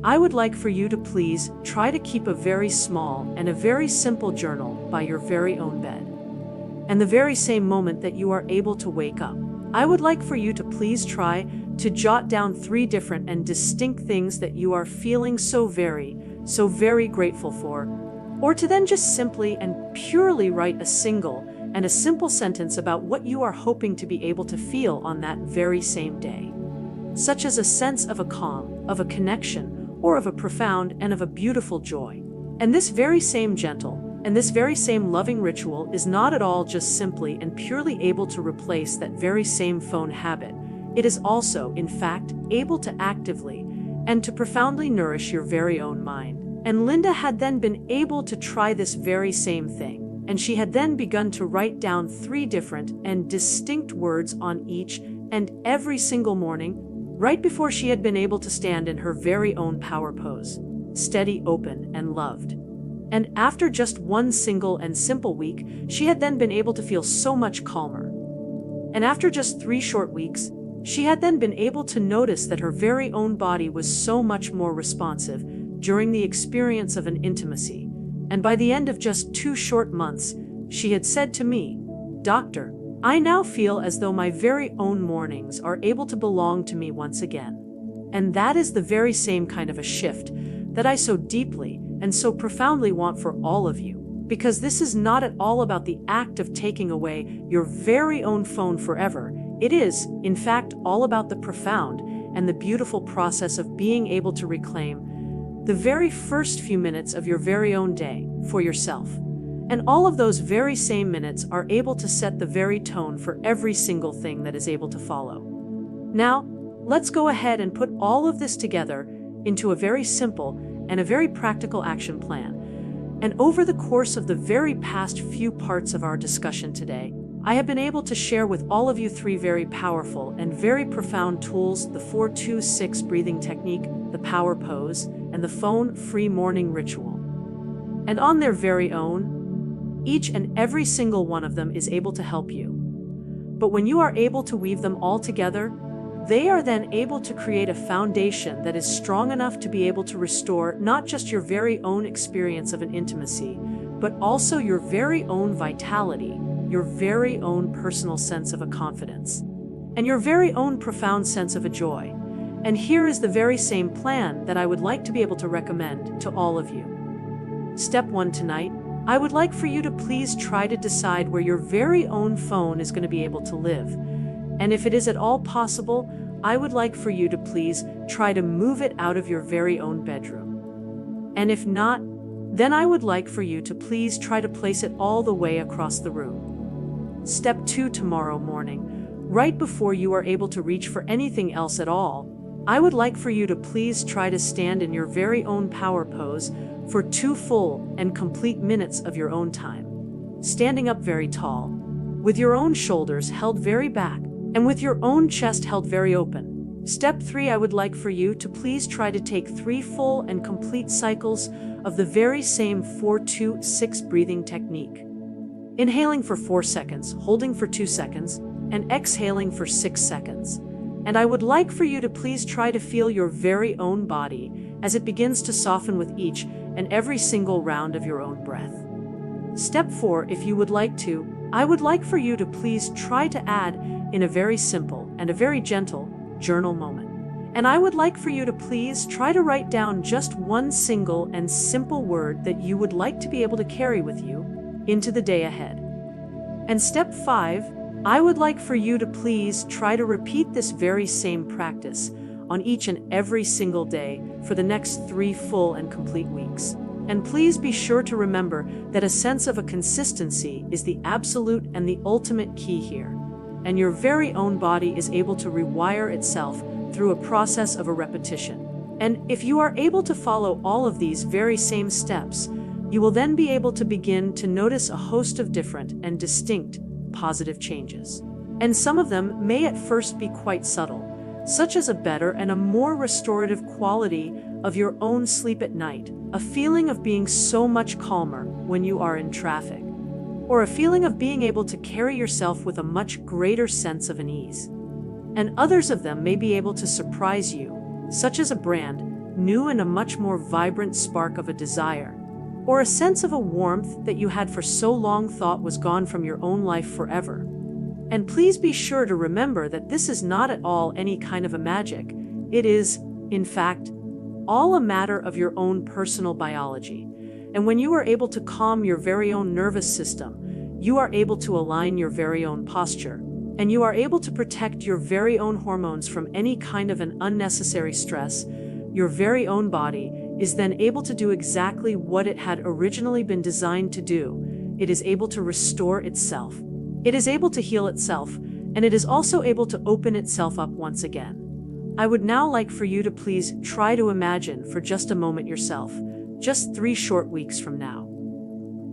I would like for you to please try to keep a very small and a very simple journal by your very own bed. and the very same moment that you are able to wake up, I would like for you to please try to jot down 3 different and distinct things that you are feeling so very grateful for, or to then just simply and purely write a single and a simple sentence about what you are hoping to be able to feel on that very same day, such as a sense of a calm, of a connection, or of a profound and of a beautiful joy. And this very same gentle and this very same loving ritual is not at all just simply and purely able to replace that very same phone habit. It is also, in fact, able to actively and to profoundly nourish your very own mind. And Linda had then been able to try this very same thing, and she had then begun to write down 3 different and distinct words on each and every single morning, right before she had been able to stand in her very own power pose, steady, open, and loved. And after just one single and simple week, she had then been able to feel so much calmer. And after just 3 short weeks, she had then been able to notice that her very own body was so much more responsive during the experience of an intimacy. And by the end of just 2 short months, she had said to me, "Doctor, I now feel as though my very own mornings are able to belong to me once again." And that is the very same kind of a shift that I so deeply and so profoundly want for all of you, because this is not at all about the act of taking away your very own phone forever. It is, in fact, all about the profound and the beautiful process of being able to reclaim the very first few minutes of your very own day for yourself. And all of those very same minutes are able to set the very tone for every single thing that is able to follow. Now, let's go ahead and put all of this together into a very simple and a very practical action plan. And over the course of the very past few parts of our discussion today, I have been able to share with all of you 3 very powerful and very profound tools: the 4-2-6 breathing technique, the power pose, and the phone-free morning ritual. And on their very own, each and every single one of them is able to help you. But when you are able to weave them all together, they are then able to create a foundation that is strong enough to be able to restore not just your very own experience of an intimacy, but also your very own vitality, your very own personal sense of a confidence, and your very own profound sense of a joy. And here is the very same plan that I would like to be able to recommend to all of you. Step 1 tonight, I would like for you to please try to decide where your very own phone is going to be able to live. And if it is at all possible, I would like for you to please try to move it out of your very own bedroom. And if not, then I would like for you to please try to place it all the way across the room. Step 2 tomorrow morning, right before you are able to reach for anything else at all, I would like for you to please try to stand in your very own power pose for 2 full and complete minutes of your own time, standing up very tall, with your own shoulders held very back, and with your own chest held very open. Step 3, I would like for you to please try to take 3 full and complete cycles of the very same 4-2-6 breathing technique. Inhaling for 4 seconds, holding for 2 seconds, and exhaling for 6 seconds. And I would like for you to please try to feel your very own body as it begins to soften with each and every single round of your own breath. Step 4, if you would like to, I would like for you to please try to add in a very simple and a very gentle journal moment. And I would like for you to please try to write down just one single and simple word that you would like to be able to carry with you into the day ahead. And step 5, I would like for you to please try to repeat this very same practice on each and every single day for the next 3 full and complete weeks. And please be sure to remember that a sense of a consistency is the absolute and the ultimate key here. And your very own body is able to rewire itself through a process of a repetition. And if you are able to follow all of these very same steps, you will then be able to begin to notice a host of different and distinct positive changes. And some of them may at first be quite subtle, such as a better and a more restorative quality of your own sleep at night, a feeling of being so much calmer when you are in traffic, or a feeling of being able to carry yourself with a much greater sense of an ease. And others of them may be able to surprise you, such as a brand new and a much more vibrant spark of a desire, or a sense of a warmth that you had for so long thought was gone from your own life forever. And please be sure to remember that this is not at all any kind of a magic. It is, in fact, all a matter of your own personal biology. And when you are able to calm your very own nervous system, you are able to align your very own posture, and you are able to protect your very own hormones from any kind of an unnecessary stress, your very own body is then able to do exactly what it had originally been designed to do. It is able to restore itself. It is able to heal itself, and it is also able to open itself up once again. I would now like for you to please try to imagine for just a moment yourself, just 3 short weeks from now.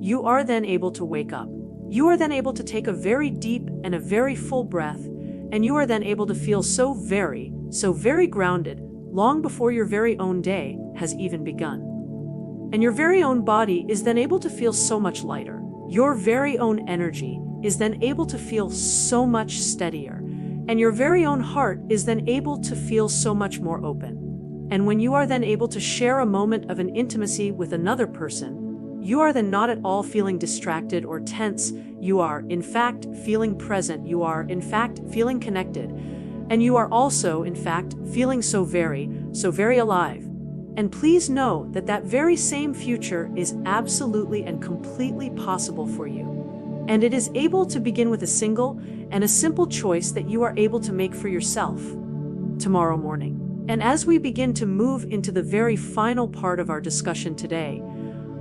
You are then able to wake up. You are then able to take a very deep and a very full breath, and you are then able to feel so very grounded, long before your very own day has even begun. And your very own body is then able to feel so much lighter. Your very own energy is then able to feel so much steadier, and your very own heart is then able to feel so much more open. And when you are then able to share a moment of an intimacy with another person, you are then not at all feeling distracted or tense. You are, in fact, feeling present. You are, in fact, feeling connected. And you are also, in fact, feeling so very alive. And please know that that very same future is absolutely and completely possible for you. And it is able to begin with a single and a simple choice that you are able to make for yourself tomorrow morning. And as we begin to move into the very final part of our discussion today,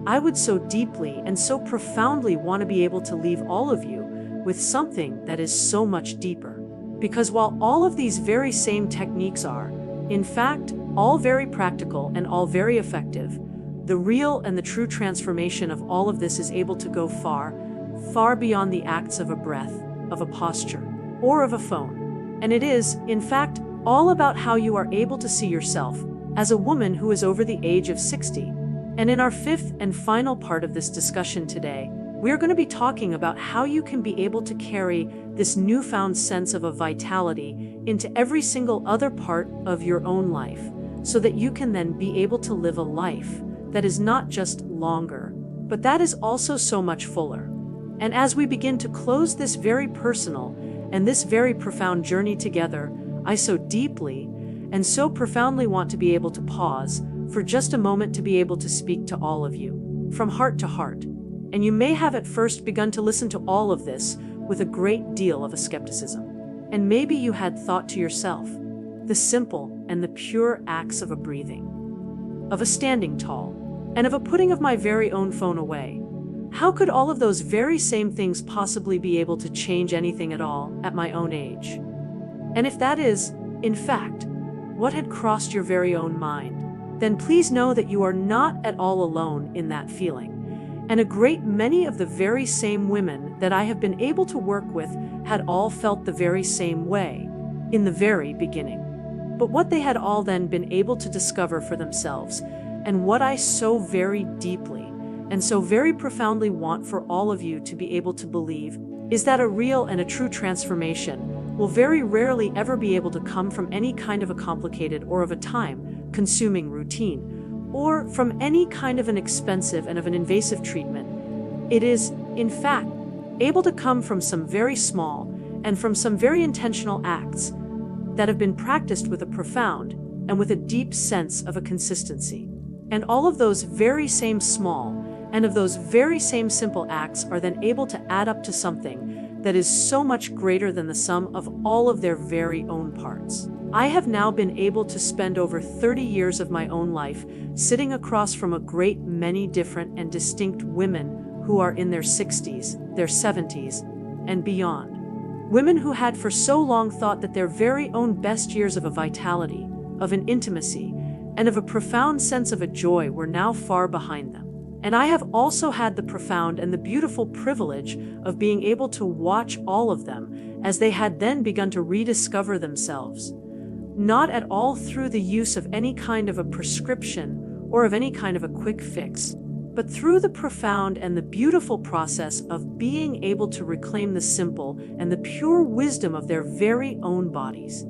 I would so deeply and so profoundly want to be able to leave all of you with something that is so much deeper. Because while all of these very same techniques are, in fact, all very practical and all very effective, the real and the true transformation of all of this is able to go far beyond the acts of a breath, of a posture, or of a phone. And it is, in fact, all about how you are able to see yourself as a woman who is over the age of 60. And in our 5th and final part of this discussion today, we're going to be talking about how you can be able to carry this newfound sense of a vitality into every single other part of your own life, so that you can then be able to live a life that is not just longer, but that is also so much fuller. And as we begin to close this very personal and this very profound journey together, I so deeply and so profoundly want to be able to pause for just a moment to be able to speak to all of you, from heart to heart. And you may have at first begun to listen to all of this with a great deal of a skepticism. And maybe you had thought to yourself, the simple and the pure acts of a breathing, of a standing tall, and of a putting of my very own phone away. How could all of those very same things possibly be able to change anything at all at my own age? And if that is, in fact, what had crossed your very own mind, then please know that you are not at all alone in that feeling. And a great many of the very same women that I have been able to work with had all felt the very same way in the very beginning. But what they had all then been able to discover for themselves, and what I so very deeply and so very profoundly want for all of you to be able to believe, is that a real and a true transformation will very rarely ever be able to come from any kind of a complicated or of a time-consuming routine, or from any kind of an expensive and of an invasive treatment. It is, in fact, able to come from some very small and from some very intentional acts that have been practiced with a profound and with a deep sense of a consistency. And all of those very same small and of those very same simple acts are then able to add up to something that is so much greater than the sum of all of their very own parts. I have now been able to spend over 30 years of my own life sitting across from a great many different and distinct women who are in their 60s, their 70s, and beyond. Women who had for so long thought that their very own best years of a vitality, of an intimacy, and of a profound sense of a joy were now far behind them. And I have also had the profound and the beautiful privilege of being able to watch all of them as they had then begun to rediscover themselves, not at all through the use of any kind of a prescription or of any kind of a quick fix, but through the profound and the beautiful process of being able to reclaim the simple and the pure wisdom of their very own bodies.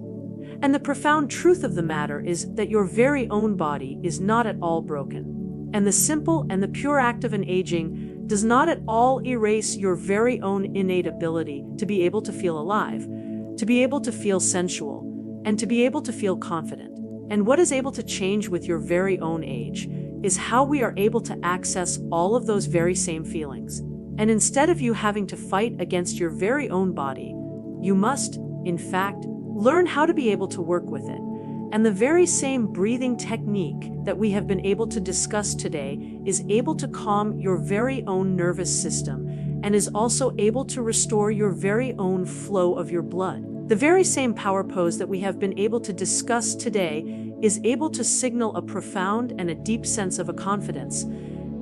And the profound truth of the matter is that your very own body is not at all broken. And the simple and the pure act of an aging does not at all erase your very own innate ability to be able to feel alive, to be able to feel sensual, and to be able to feel confident. And what is able to change with your very own age is how we are able to access all of those very same feelings. And instead of you having to fight against your very own body, you must, in fact, learn how to be able to work with it. And the very same breathing technique that we have been able to discuss today is able to calm your very own nervous system and is also able to restore your very own flow of your blood. The very same power pose that we have been able to discuss today is able to signal a profound and a deep sense of a confidence,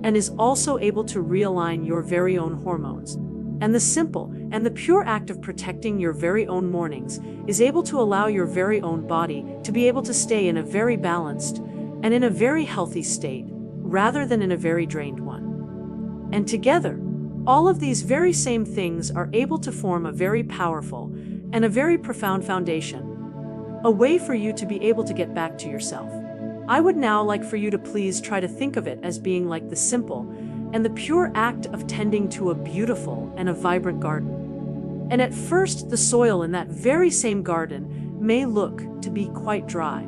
and is also able to realign your very own hormones. And the simple and the pure act of protecting your very own mornings is able to allow your very own body to be able to stay in a very balanced and in a very healthy state, rather than in a very drained one. And together, all of these very same things are able to form a very powerful and a very profound foundation, a way for you to be able to get back to yourself. I would now like for you to please try to think of it as being like the simple and the pure act of tending to a beautiful and a vibrant garden. And at first, the soil in that very same garden may look to be quite dry,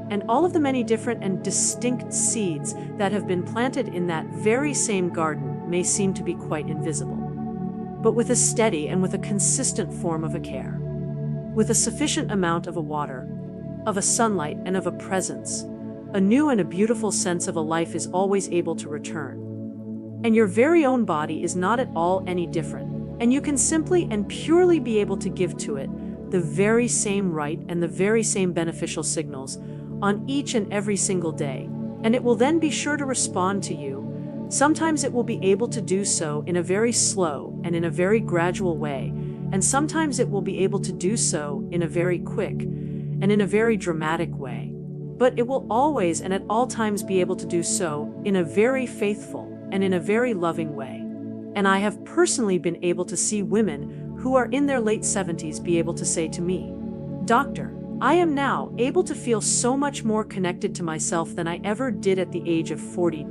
and all of the many different and distinct seeds that have been planted in that very same garden may seem to be quite invisible. But with a steady and with a consistent form of a care, with a sufficient amount of a water, of a sunlight, and of a presence, a new and a beautiful sense of a life is always able to return. And your very own body is not at all any different, and you can simply and purely be able to give to it the very same right and the very same beneficial signals on each and every single day, and it will then be sure to respond to you. Sometimes it will be able to do so in a very slow and in a very gradual way, and sometimes it will be able to do so in a very quick and in a very dramatic way. But it will always and at all times be able to do so in a very faithful and in a very loving way. And I have personally been able to see women who are in their late 70s be able to say to me, "Doctor, I am now able to feel so much more connected to myself than I ever did at the age of 40."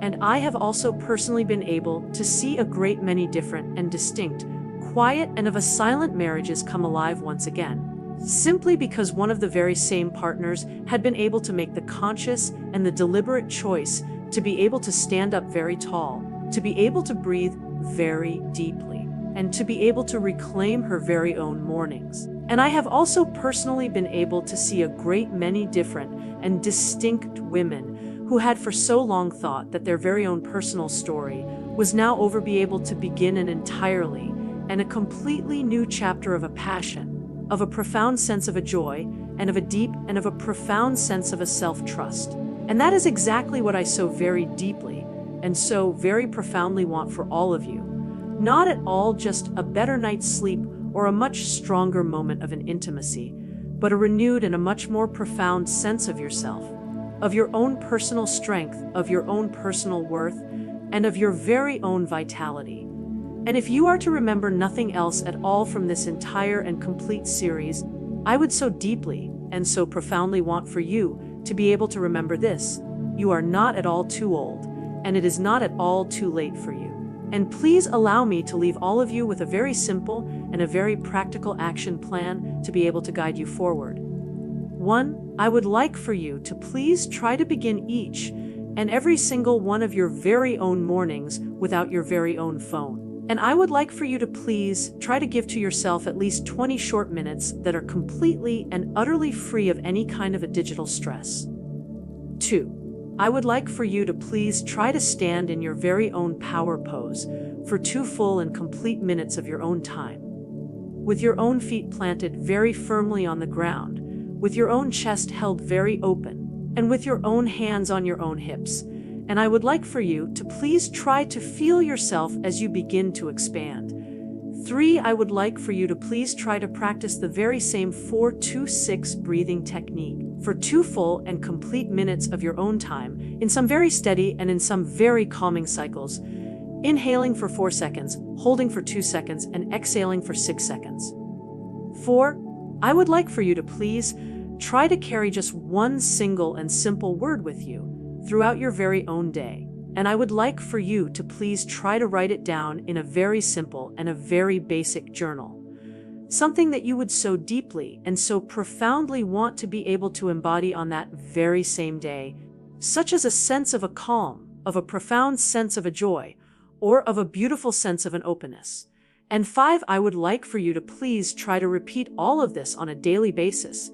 And I have also personally been able to see a great many different and distinct, quiet and of a silent marriages come alive once again, simply because one of the very same partners had been able to make the conscious and the deliberate choice to be able to stand up very tall, to be able to breathe very deeply, and to be able to reclaim her very own mornings. And I have also personally been able to see a great many different and distinct women who had for so long thought that their very own personal story was now over, be able to begin an entirely and a completely new chapter of a passion, of a profound sense of a joy, and of a deep and of a profound sense of a self-trust. And that is exactly what I so very deeply and so very profoundly want for all of you. Not at all just a better night's sleep or a much stronger moment of an intimacy, but a renewed and a much more profound sense of yourself, of your own personal strength, of your own personal worth, and of your very own vitality. And if you are to remember nothing else at all from this entire and complete series, I would so deeply and so profoundly want for you to be able to remember this: you are not at all too old, and it is not at all too late for you. And please allow me to leave all of you with a very simple and a very practical action plan to be able to guide you forward. 1. I would like for you to please try to begin each and every single one of your very own mornings without your very own phone. And I would like for you to please try to give to yourself at least 20 short minutes that are completely and utterly free of any kind of a digital stress. 2. I would like for you to please try to stand in your very own power pose for 2 full and complete minutes of your own time, with your own feet planted very firmly on the ground, with your own chest held very open, and with your own hands on your own hips. And I would like for you to please try to feel yourself as you begin to expand. 3. I would like for you to please try to practice the very same 4-2-6 breathing technique for 2 full and complete minutes of your own time, in some very steady and in some very calming cycles, inhaling for 4 seconds, holding for 2 seconds, and exhaling for 6 seconds. 4. I would like for you to please try to carry just one single and simple word with you throughout your very own day. And I would like for you to please try to write it down in a very simple and a very basic journal. Something that you would so deeply and so profoundly want to be able to embody on that very same day, such as a sense of a calm, of a profound sense of a joy, or of a beautiful sense of an openness. And 5, I would like for you to please try to repeat all of this on a daily basis,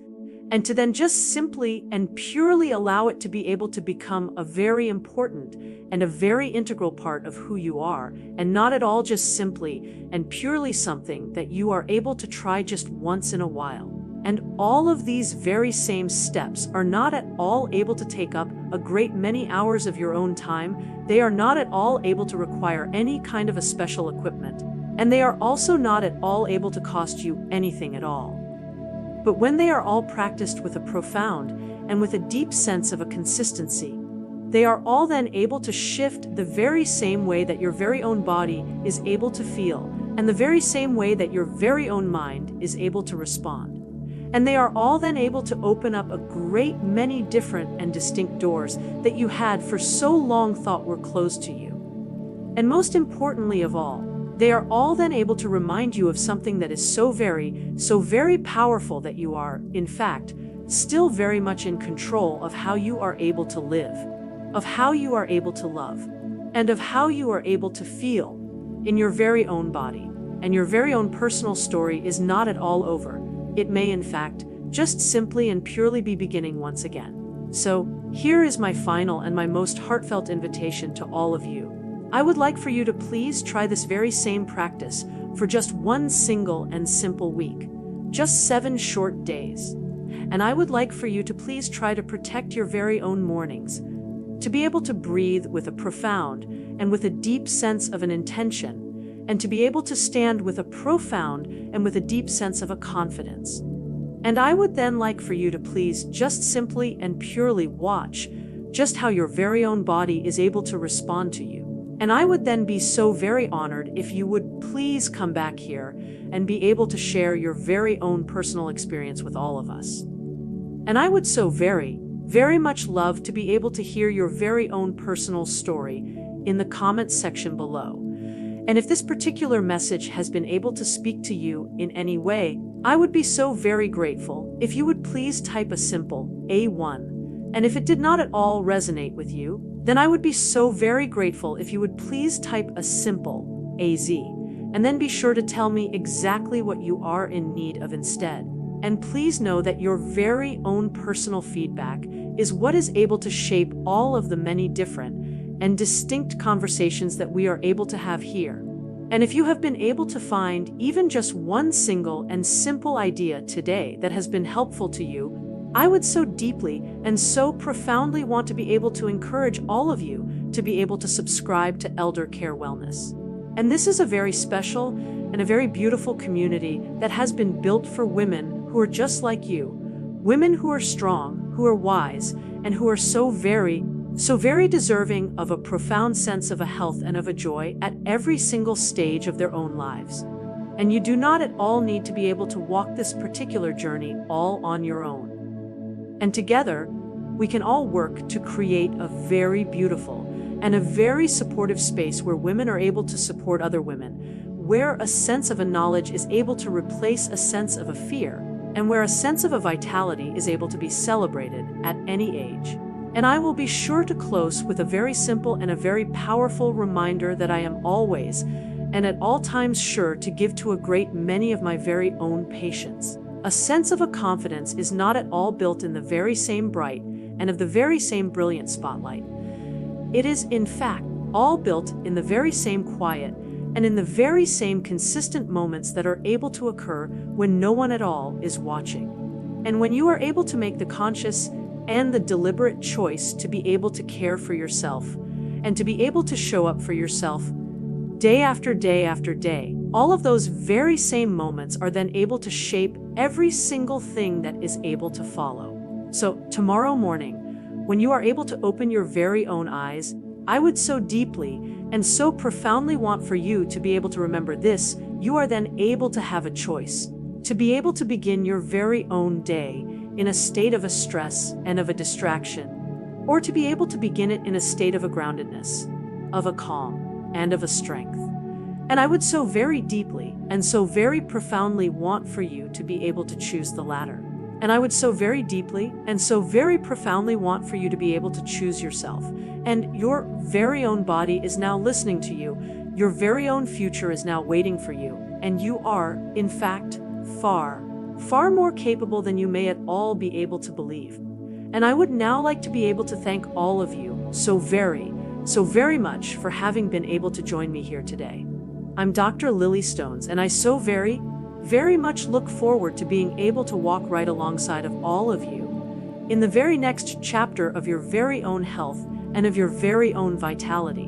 and to then just simply and purely allow it to be able to become a very important and a very integral part of who you are, and not at all just simply and purely something that you are able to try just once in a while. And all of these very same steps are not at all able to take up a great many hours of your own time. They are not at all able to require any kind of a special equipment, and they are also not at all able to cost you anything at all. But when they are all practiced with a profound and with a deep sense of a consistency, they are all then able to shift the very same way that your very own body is able to feel, and the very same way that your very own mind is able to respond. And they are all then able to open up a great many different and distinct doors that you had for so long thought were closed to you. And most importantly of all, they are all then able to remind you of something that is so very powerful, that you are, in fact, still very much in control of how you are able to live, of how you are able to love, and of how you are able to feel in your very own body. And your very own personal story is not at all over. It may, in fact, just simply and purely be beginning once again. So, here is my final and my most heartfelt invitation to all of you. I would like for you to please try this very same practice for just one single and simple week, just 7 short days. And I would like for you to please try to protect your very own mornings, to be able to breathe with a profound and with a deep sense of an intention, and to be able to stand with a profound and with a deep sense of a confidence. And I would then like for you to please just simply and purely watch just how your very own body is able to respond to you. And I would then be so very honored if you would please come back here and be able to share your very own personal experience with all of us. And I would so very much love to be able to hear your very own personal story in the comments section below. And if this particular message has been able to speak to you in any way, I would be so very grateful if you would please type a simple A1. And if it did not at all resonate with you, then I would be so very grateful if you would please type a simple AZ, and then be sure to tell me exactly what you are in need of instead. And please know that your very own personal feedback is what is able to shape all of the many different and distinct conversations that we are able to have here. And if you have been able to find even just one single and simple idea today that has been helpful to you, I would so deeply and so profoundly want to be able to encourage all of you to be able to subscribe to Elder Care Wellness. And this is a very special and a very beautiful community that has been built for women who are just like you, women who are strong, who are wise, and who are so very deserving of a profound sense of a health and of a joy at every single stage of their own lives. And you do not at all need to be able to walk this particular journey all on your own. And together, we can all work to create a very beautiful and a very supportive space where women are able to support other women, where a sense of a knowledge is able to replace a sense of a fear, and where a sense of a vitality is able to be celebrated at any age. And I will be sure to close with a very simple and a very powerful reminder that I am always and at all times sure to give to a great many of my very own patients. A sense of a confidence is not at all built in the very same bright and of the very same brilliant spotlight. It is, in fact, all built in the very same quiet and in the very same consistent moments that are able to occur when no one at all is watching. And when you are able to make the conscious and the deliberate choice to be able to care for yourself and to be able to show up for yourself day after day after day, all of those very same moments are then able to shape every single thing that is able to follow. So tomorrow morning, when you are able to open your very own eyes, I would so deeply and so profoundly want for you to be able to remember this. You are then able to have a choice, to be able to begin your very own day in a state of a stress and of a distraction, or to be able to begin it in a state of a groundedness, of a calm, and of a strength. And I would so very deeply and so very profoundly want for you to be able to choose the latter. And I would so very deeply and so very profoundly want for you to be able to choose yourself. And your very own body is now listening to you. Your very own future is now waiting for you. And you are, in fact, far, far more capable than you may at all be able to believe. And I would now like to be able to thank all of you so very much for having been able to join me here today. I'm DrLilyStones, and I so very much look forward to being able to walk right alongside of all of you in the very next chapter of your very own health and of your very own vitality.